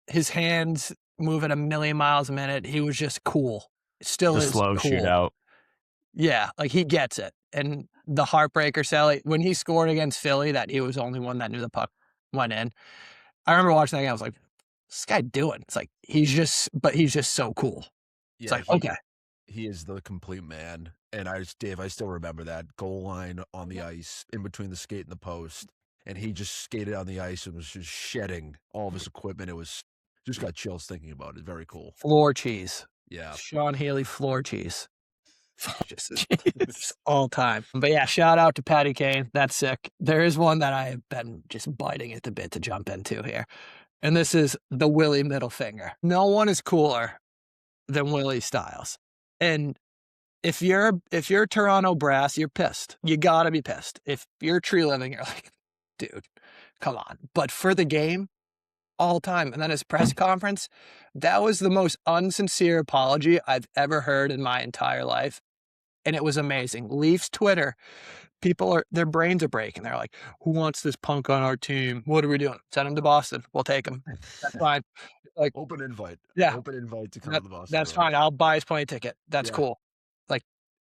his hands move at a million miles a minute, he was just cool. Still The is slow cool. shootout. Yeah, like he gets it. And the heartbreaker, Sally, when he scored against Philly, that he was the only one that knew the puck went in. I remember watching that game. I was like, "What's this guy doing?" It's like he's just so cool. It's like okay, He is the complete man. And Dave, I still remember that goal line on the ice in between the skate and the post. And he just skated on the ice and was just shedding all of his equipment. It was just got chills thinking about it. Very cool. floor cheese. Yeah. Sean Healy floor cheese. Just all time. But yeah, shout out to Patty Kane. That's sick. There is one that I have been just biting at the bit to jump into here. And this is the Willie middle finger. No one is cooler than Willie Styles. And if you're Toronto Brass, you're pissed. You gotta be pissed. If you're Tree Living, you're like, dude, come on. But for the game, all time. And then his press conference, that was the most unsincere apology I've ever heard in my entire life. And it was amazing. Leafs Twitter, their brains are breaking. They're like, who wants this punk on our team? What are we doing? Send him to Boston. We'll take him. That's fine. Like Open invite. Yeah. Open invite to come to the Boston. That's Bruins. fine. I'll buy his plane ticket. That's Yeah. cool. Like,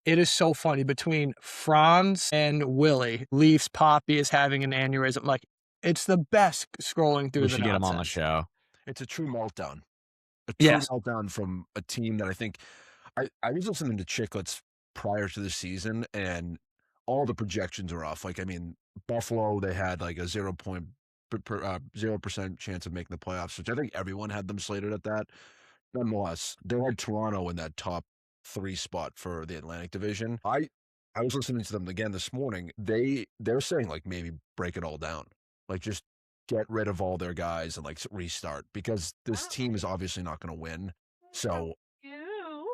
it is so funny between Franz and Willie. Leafs Poppy is having an aneurysm. Like, it's the best scrolling through We the should get him on the nonsense. show. It's a true meltdown. A true Yes. meltdown from a team that I think I was listening to Chicklets prior to the season, and all the projections are off. Like, I mean, Buffalo, they had like a 0% chance of making the playoffs, which I think everyone had them slated at that. nonetheless, they had Toronto in that top 3 spot for the Atlantic Division. I was listening to them again this morning. They're saying like maybe break it all down, like just get rid of all their guys and like restart because this team is obviously not going to win. So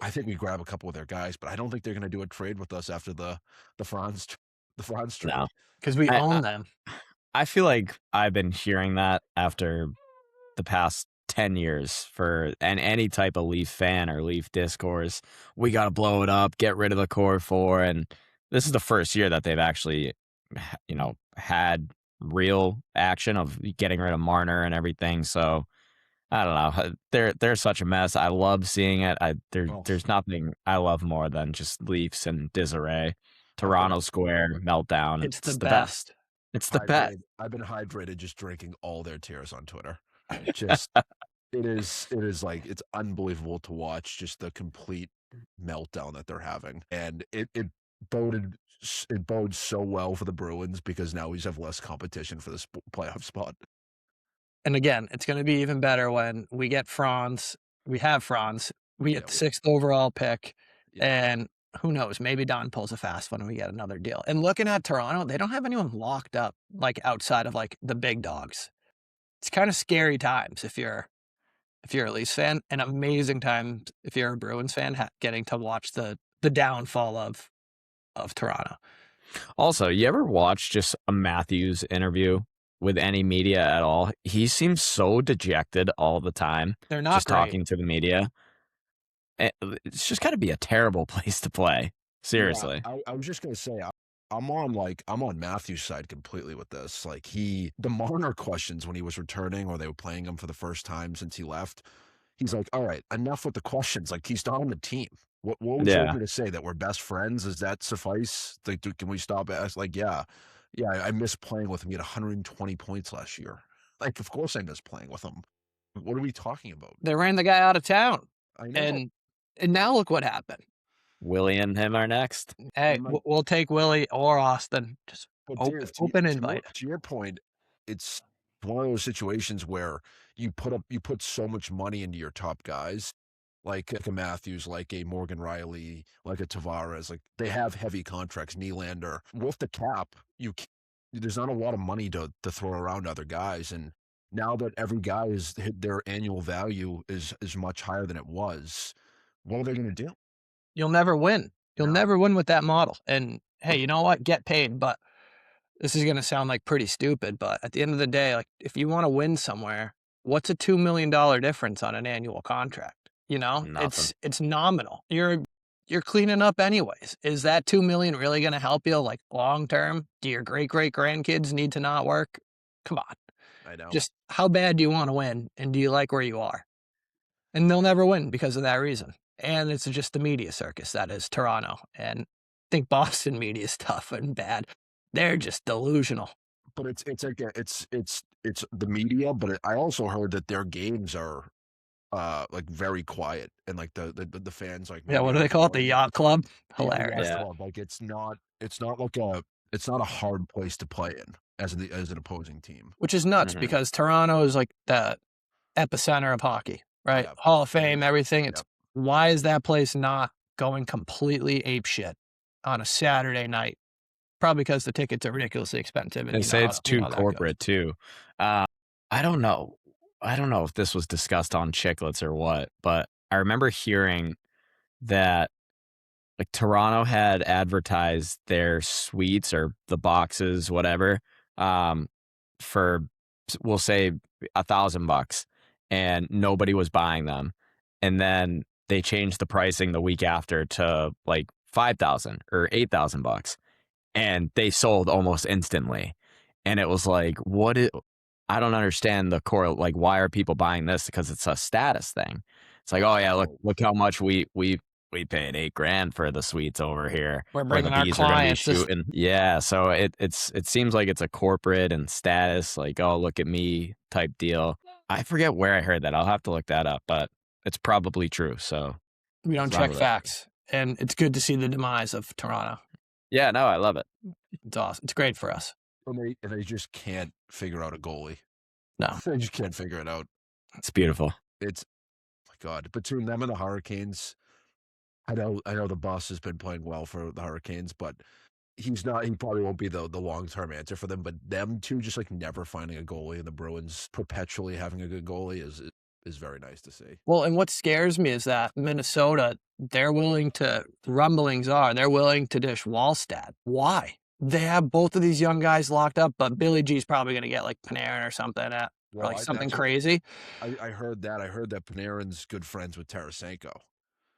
I think we grab a couple of their guys, but I don't think they're going to do a trade with us after the Franz trade. No. Because we I- own them. I feel like I've been hearing that after the past 10 years for any type of Leaf fan or Leaf discourse. We got to blow it up, get rid of the core four. And this is the first year that they've actually, had real action of getting rid of Marner and everything. So I don't know. They're such a mess. I love seeing it. There's nothing I love more than just Leafs and disarray. Toronto Square meltdown. It's the best. It's the best. I've been hydrated just drinking all their tears on Twitter. Just it is like it's unbelievable to watch just the complete meltdown that they're having, and it bodes so well for the Bruins because now we just have less competition for this playoff spot. And again, it's going to be even better when we get Franz. We have Franz. We get the 6th overall pick, and who knows? Maybe Don pulls a fast one and we get another deal. And looking at Toronto, they don't have anyone locked up like outside of like the big dogs. It's kind of scary times if you're a Leafs fan, and amazing times if you're a Bruins fan, getting to watch the downfall of Toronto. Also, you ever watch just a Matthews interview with any media at all? He seems so dejected all the time. They're not just great. talking to the media. It's just got to be a terrible place to play. Seriously. Yeah, I was just gonna say I'm on Matthew's side completely with this. Like the Marner questions when he was returning or they were playing him for the first time since he left. He's like, all right, enough with the questions. Like he's not on the team. What would you like me to say? That we're best friends? Does that suffice? Like, can we stop? Like, yeah, I miss playing with him. He had 120 points last year. Like, of course I miss playing with him. What are we talking about? They ran the guy out of town. I know. And now look what happened. Willie and him are next. Hey, we'll take Willie or Austin. Just Dave, open invite. To your point, it's one of those situations where you put so much money into your top guys, like a Matthews, like a Morgan Riley, like a Tavares. Like they have heavy contracts. Nylander with the cap, there's not a lot of money to throw around other guys, and now that every guy is hit their annual value is much higher than it was. What are they going to do? You'll never win. You'll never win with that model. And hey, you know what? Get paid. But this is going to sound like pretty stupid. But at the end of the day, like if you want to win somewhere, what's a $2 million difference on an annual contract? Nothing. It's nominal. You're cleaning up anyways. Is that $2 million really going to help you like long term? Do your great grandkids need to not work? Come on. I know. Just how bad do you want to win? And do you like where you are? And they'll never win because of that reason. And it's just the media circus that is Toronto. And I think Boston media is tough and bad. They're just delusional. But it's the media. But I also heard that their games are like very quiet and like the fans like what do they call it? The yacht club. Hilarious. Yeah. Like it's not a hard place to play in as an opposing team. Which is nuts because Toronto is like the epicenter of hockey, right? Yeah. Hall of Fame, everything. Why is that place not going completely apeshit on a Saturday night? Probably because the tickets are ridiculously expensive. And They say it's too corporate too. I don't know. I don't know if this was discussed on Chicklets or what, but I remember hearing that like Toronto had advertised their suites or the boxes, whatever, for we'll say $1,000, and nobody was buying them. And then they changed the pricing the week after to like $5,000 or $8,000, and they sold almost instantly. And it was like, I don't understand the core. Like, why are people buying this? Because it's a status thing. It's like, oh yeah, look how much we paid $8,000 for the suites over here. We're bringing our clients. Shooting. Yeah, so it seems like it's a corporate and status, like, oh, look at me type deal. I forget where I heard that. I'll have to look that up, but it's probably true. So we don't check facts, and it's good to see the demise of Toronto. Yeah, no, I love it. It's awesome. It's great for us. And they just can't figure out a goalie. No, they just can't figure it out. It's beautiful. It's God. Between them and the Hurricanes, I know the boss has been playing well for the Hurricanes, but he's not. He probably won't be the long-term answer for them. But them two just like never finding a goalie, and the Bruins perpetually having a good goalie is very nice to see. Well, and what scares me is that Minnesota, they're willing to dish Wallstedt. Why? They have both of these young guys locked up, but Billy G's probably going to get like Panarin or something or Well, like I something that's crazy. I heard that. I heard that Panarin's good friends with Tarasenko.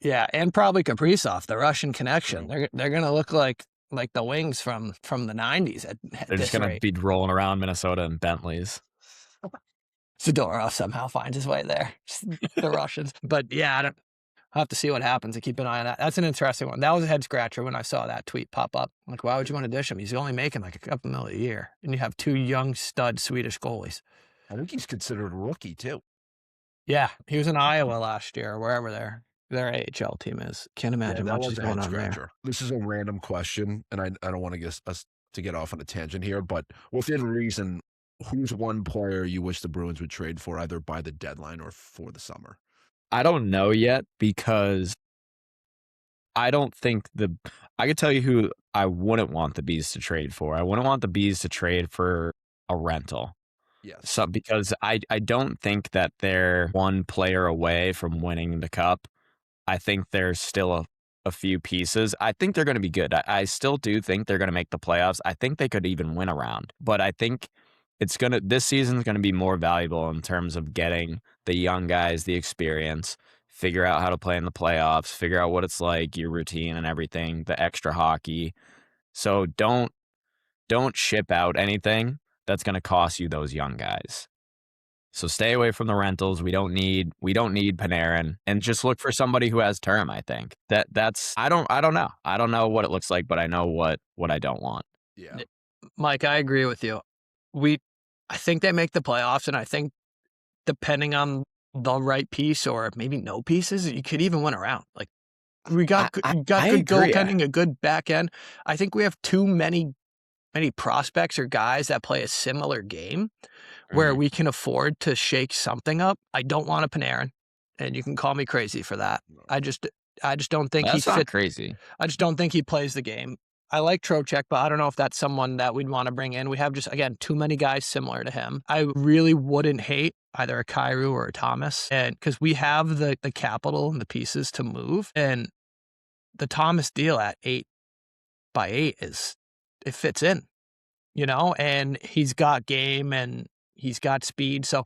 Yeah, and probably Kaprizov, the Russian connection. True. They're going to look like the Wings from the 90s at They're this just gonna rate. be rolling around Minnesota in Bentleys. Zadorov somehow finds his way there. The Russians. But yeah, I'll have to see what happens and keep an eye on that. That's an interesting one. That was a head scratcher when I saw that tweet pop up. Like, why would you want to dish him? He's only making like a couple million a year. And you have two young stud Swedish goalies. I think he's considered a rookie too. Yeah, he was in Iowa last year or wherever their AHL team is. Can't imagine that much was is a going head on there. scratcher. This is a random question, and I don't want to get us to get off on a tangent here, but within reason, who's one player you wish the Bruins would trade for either by the deadline or for the summer? I don't know yet because I don't think I could tell you who I wouldn't want the Bees to trade for. I wouldn't want the Bees to trade for a rental. Yes. Because I don't think that they're one player away from winning the cup. I think there's still a few pieces. I think they're going to be good. I still do think they're going to make the playoffs. I think they could even win a round. But I think this season's going to be more valuable in terms of getting the young guys the experience, figure out how to play in the playoffs, figure out what it's like, your routine and everything, the extra hockey. So don't ship out anything that's going to cost you those young guys. So stay away from the rentals. We don't need Panarin, and just look for somebody who has term. I think that's I don't know. I don't know what it looks like, but I know what I don't want. Yeah. Mike, I agree with you. I think they make the playoffs, and I think depending on the right piece or maybe no pieces, you could even win a round. Like we got I good agree. goaltending, a good back end. I think we have too many prospects or guys that play a similar game where we can afford to shake something up. I don't want a Panarin, and you can call me crazy for that. I just don't think That's he not fits. crazy. I just don't think he plays the game. I like Trocheck, but I don't know if that's someone that we'd want to bring in. We have just, again, too many guys similar to him. I really wouldn't hate either a Kyrou or a Thomas, and because we have the capital and the pieces to move, and the Thomas deal at 8x8 it fits in, and he's got game and he's got speed. So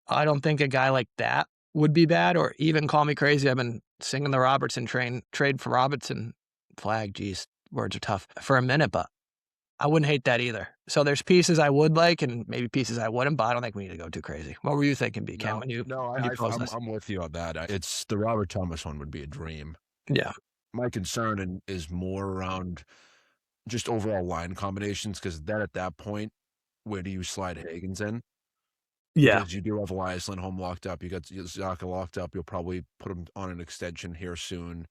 I don't think a guy like that would be bad, or even call me crazy. I've been singing the Robertson trade for Robertson flag. Geez, words are tough for a minute, but I wouldn't hate that either. So there's pieces I would like and maybe pieces I wouldn't, but I don't think we need to go too crazy. What were you thinking, B? Ken, when you posed this? I'm with you on that. It's the Robert Thomas one would be a dream. Yeah. My concern is more around just overall line combinations, because then at that point, where do you slide Higgins in? Yeah. Because you do have Elias Lindholm locked up. You got Zaka locked up. You'll probably put him on an extension here soon.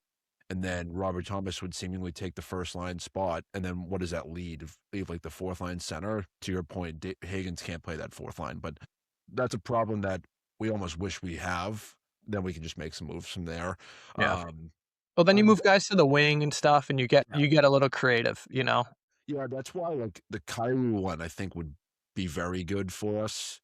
And then Robert Thomas would seemingly take the first line spot. And then what does that leave like the fourth line center? To your point, Higgins can't play that fourth line. But that's a problem that we almost wish we have. Then we can just make some moves from there. Yeah. Well, then you move guys to the wing and stuff, and you get a little creative, Yeah, that's why like the Kyrou one I think would be very good for us.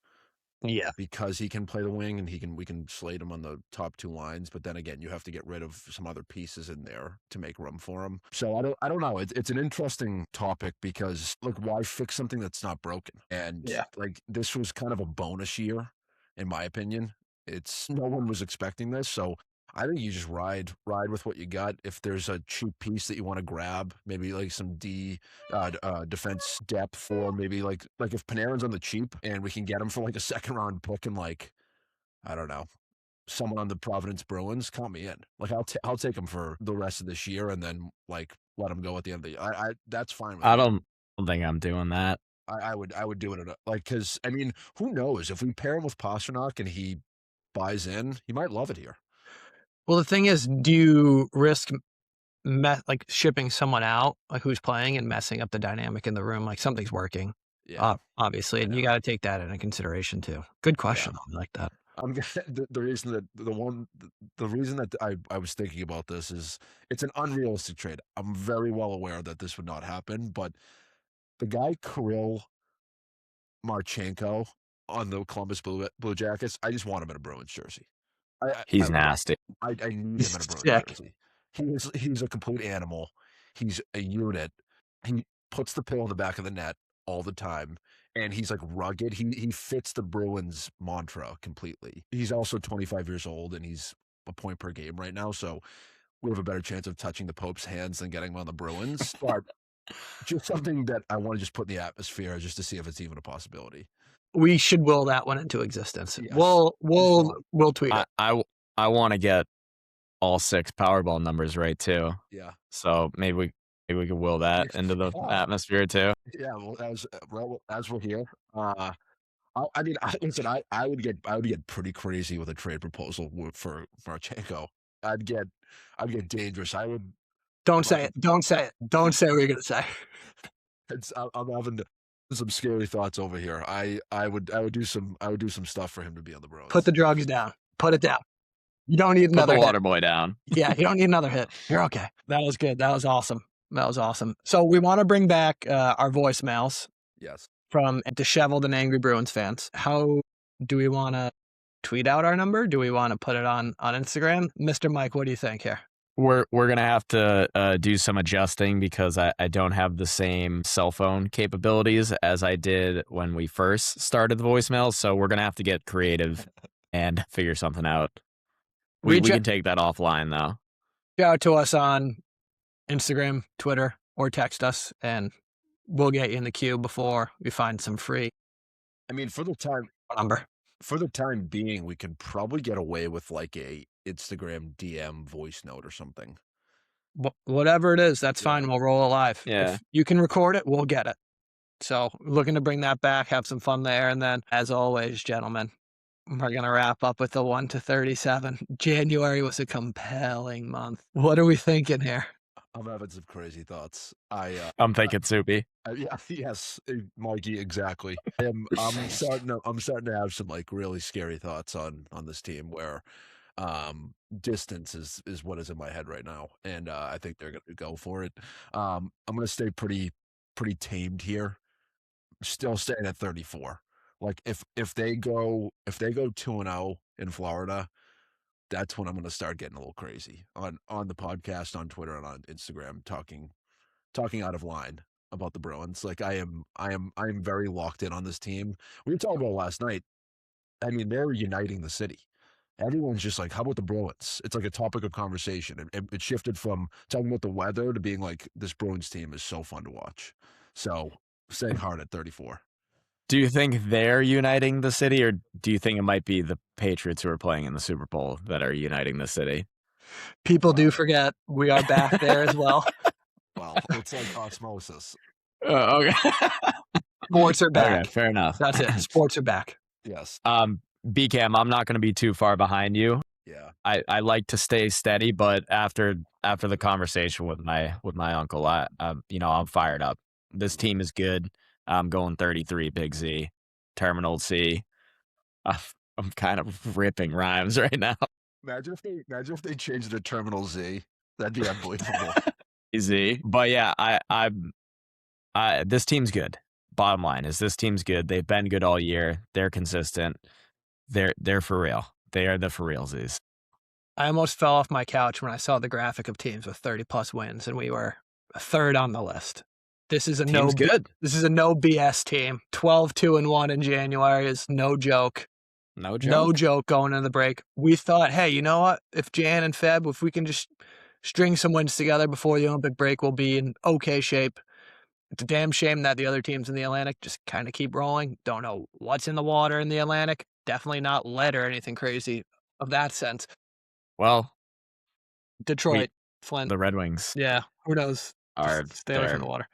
Yeah. Because he can play the wing and we can slate him on the top two lines, but then again, you have to get rid of some other pieces in there to make room for him. So I don't know. It's an interesting topic because look, why fix something that's not broken? And like this was kind of a bonus year, in my opinion. No one was expecting this, so I think you just ride with what you got. If there's a cheap piece that you want to grab, maybe like some defense depth for maybe like if Panarin's on the cheap and we can get him for like a second round pick and like, I don't know, someone on the Providence Bruins, count me in. Like I'll take him for the rest of this year and then like let him go at the end of the year. That's fine with me. I don't think I'm doing that. I would do it because I mean, who knows if we pair him with Pasternak and he buys in, he might love it here. Well, the thing is, do you risk like shipping someone out, like who's playing, and messing up the dynamic in the room? Like something's working, obviously, and you got to take that into consideration too. Good question. I like that. The reason that the reason that I was thinking about this is it's an unrealistic trade. I'm very well aware that this would not happen, but the guy Kirill Marchenko on the Columbus Blue Jackets, I just want him in a Bruins jersey. He's nasty. I need him in a Bruins Sick. jersey. He's a complete animal. He's a unit. He puts the pill in the back of the net all the time, and he's like rugged. He fits the Bruins mantra completely. He's also 25 years old, and he's a point per game right now, so we have a better chance of touching the Pope's hands than getting him on the Bruins. But just something that I want to just put in the atmosphere just to see if it's even a possibility. We should will that one into existence. Yes. We'll tweet it. I want to get all 6 Powerball numbers right too. Yeah. So maybe we could will that into the atmosphere too. Yeah. Well, as we're here, I mean, listen, I would get pretty crazy with a trade proposal for Marchenko. I'd get dangerous. I would. Don't say it. Don't say it. Don't say what you're gonna say. I'm having some scary thoughts over here. I would do some stuff for him to be on the Bruins. Put the drugs down. Put it down. You don't need Put another the hit. water boy down. Yeah, you don't need another hit. You're okay. That was good. That was awesome. So we want to bring back our voicemails Yes. from disheveled and angry Bruins fans. How do we want to tweet out our number? Do we want to put it on Instagram? Mr. Mike, what do you think here? We're gonna have to do some adjusting because I don't have the same cell phone capabilities as I did when we first started the voicemails. So we're gonna have to get creative and figure something out. We can take that offline though. Reach out to us on Instagram, Twitter, or text us, and we'll get you in the queue before we find some free I mean, for the time being, we can probably get away with like a Instagram DM voice note or something. Whatever it is, that's fine. We'll roll it live. Yeah. If you can record it, we'll get it. So looking to bring that back, have some fun there. And then, as always, gentlemen, we're going to wrap up with the 1 to 37. January was a compelling month. What are we thinking here? I'm having some crazy thoughts. I'm thinking Soupy. Yes, Mikey, exactly. I'm starting to have some like really scary thoughts on this team where distance is what is in my head right now, and I think they're going to go for it. I'm going to stay pretty tamed here. Still staying at 34. Like if they go 2-0 in Florida, that's when I'm going to start getting a little crazy on the podcast, on Twitter, and on Instagram, talking out of line about the Bruins. Like I am very locked in on this team. We were talking about last night. I mean, they're uniting the city. Everyone's just like, how about the Bruins? It's like a topic of conversation. And it shifted from talking about the weather to being like, this Bruins team is so fun to watch. So staying hard at 34. Do you think they're uniting the city, or do you think it might be the Patriots who are playing in the Super Bowl that are uniting the city? People do forget we are back there as well. Well, it's like osmosis. Okay. Sports are back. Okay, fair enough. That's it. Sports are back. Yes. BCam, I'm not going to be too far behind you. Yeah. I like to stay steady, but after the conversation with my uncle, I'm fired up. This team is good. I'm going 33, Big Z, Terminal C. I'm kind of ripping rhymes right now. Imagine if they changed the Terminal Z. That'd be unbelievable. Z. But yeah, this team's good. Bottom line is this team's good. They've been good all year. They're consistent. They're for real. They are the for realsies. I almost fell off my couch when I saw the graphic of teams with 30-plus wins, and we were third on the list. This is a good. This is a no BS team. 12-2-1 in January is no joke. No joke. No joke going into the break. We thought, hey, you know what? If Jan and Feb, if we can just string some wins together before the Olympic break, we'll be in okay shape. It's a damn shame that the other teams in the Atlantic just kind of keep rolling. Don't know what's in the water in the Atlantic. Definitely not lead or anything crazy of that sense. Well, Detroit, Flint. The Red Wings. Yeah, who knows? Are Just stay away from the water.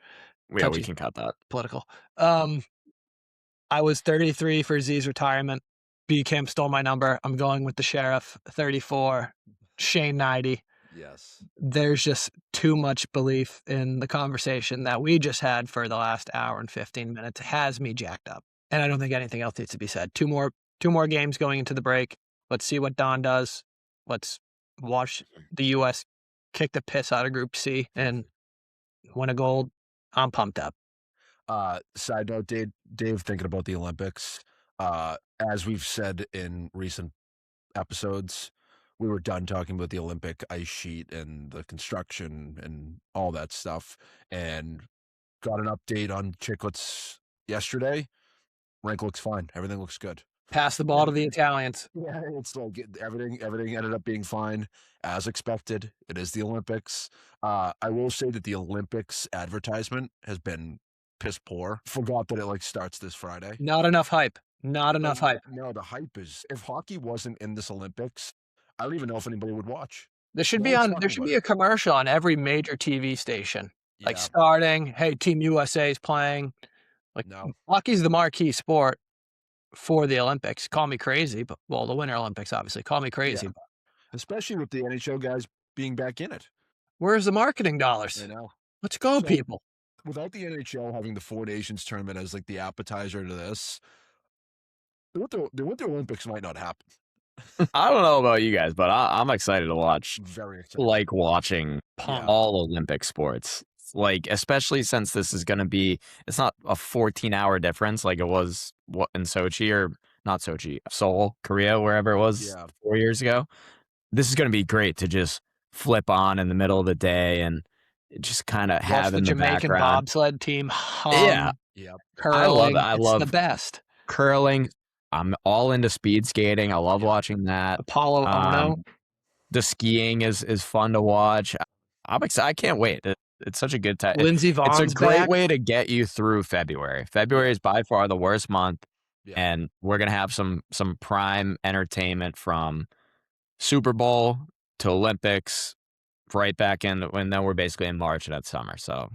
Yeah, we Touchy. can cut that. Political. I was 33 for Z's retirement. B Camp stole my number. I'm going with the Sheriff. 34. Shane 90. Yes. There's just too much belief in the conversation that we just had for the last hour and 15 minutes. It has me jacked up. And I don't think anything else needs to be said. 2 more 2 more games going into the break. Let's see what Don does. Let's watch the U.S. kick the piss out of Group C and win a gold. I'm pumped up. Side note, Dave, thinking about the Olympics, as we've said in recent episodes, we were done talking about the Olympic ice sheet and the construction and all that stuff, and got an update on Chicklets yesterday. Rink looks fine. Everything looks good. Pass the ball to the Italians. Yeah, it's like everything ended up being fine as expected. It is the Olympics. I will say that the Olympics advertisement has been piss poor. Forgot that it like starts this Friday. Not enough hype. Not enough hype. No, the hype is, if hockey wasn't in this Olympics, I don't even know if anybody would watch. There should No be one's on. talking There should about be it. a commercial on every major TV station, like Yeah, starting. Hey, Team USA is playing. Like no, hockey's the marquee sport for the Olympics. Call me crazy, but well, the Winter Olympics obviously. Call me crazy. Yeah. Especially with the NHL guys being back in it. Where's the marketing dollars? You know, Let's go, So- people. without the NHL having the Four Nations tournament as like the appetizer to this, the Winter Olympics might not happen. I don't know about you guys, but I'm excited to watch. Very excited. Like watching Pump. all Olympic sports. Like, especially since this is going to be, it's not a 14-hour difference like it was in Sochi, or not Sochi, Seoul, Korea, wherever it was Yeah. 4 years ago. This is going to be great to just flip on in the middle of the day and just kind of Watch have the in the Jamaican background. bobsled team. Yeah. Yeah. Curling. I It's love the best. Curling. I'm all into speed skating. I love watching that. Apollo Ono. The skiing is fun to watch. I'm excited. I can't wait. It's such a good time. Lindsey It's Vaughn's a great back. way to get you through February. February is by far the worst month, Yeah. and we're gonna have some prime entertainment from Super Bowl to Olympics, right back in, and then we're basically in March and that's summer. So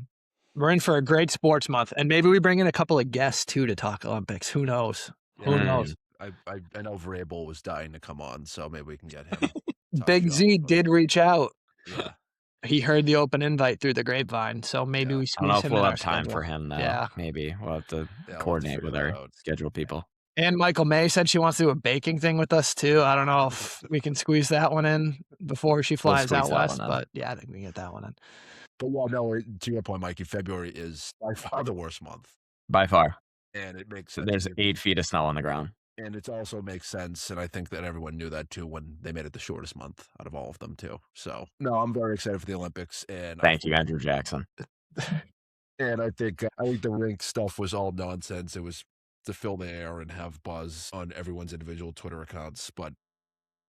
We're in for a great sports month, and maybe we bring in a couple of guests too to talk Olympics. Who knows? Who Yeah. knows? I know Vrabel was dying to come on, so maybe we can get him. Top Big shelf, Z but- did reach out. Yeah. He heard the open invite through the grapevine, so maybe Yeah. we I squeeze don't know if him we'll in have our time schedule. for him though. Yeah. Maybe we'll have to Yeah, we'll have to coordinate figure with that our out. schedule people. And Michael May said she wants to do a baking thing with us too. I don't know if we can squeeze that one in before she flies out squeeze that west, one in. but yeah, I think we can get that one in. But yeah, no, to your point, Mikey, February is by far the worst month. By far. And it makes So sense. there's 8 feet of snow on the ground. And it also makes sense, and I think that everyone knew that too when they made it the shortest month out of all of them too. So no, I'm very excited for the Olympics, and Thank you, Andrew Jackson. And I think the rink stuff was all nonsense. It was to fill the air and have buzz on everyone's individual Twitter accounts, but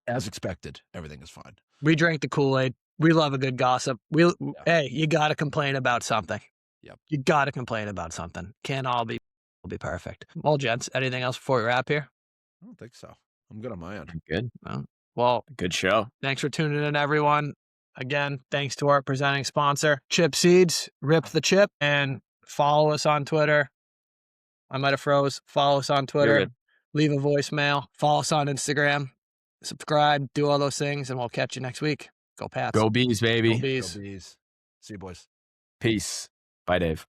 as expected, everything is fine. We drank the Kool-Aid. We love a good gossip. Hey, you got to complain about something. Yep. You got to complain about something. Can't all be perfect. Well, gents, anything else before we wrap here? I don't think so. I'm good on my end. Good. Well, Good show. thanks for tuning in, everyone. Again, thanks to our presenting sponsor, Chip Seeds. Rip the chip and follow us on Twitter. I might have froze. Follow us on Twitter. good. Leave a voicemail. Follow us on Instagram. Subscribe. Do all those things, and we'll catch you next week. Go Pats. Go Bees, baby. Go Bees. Go Bees. See you, boys. Peace. Bye, Dave.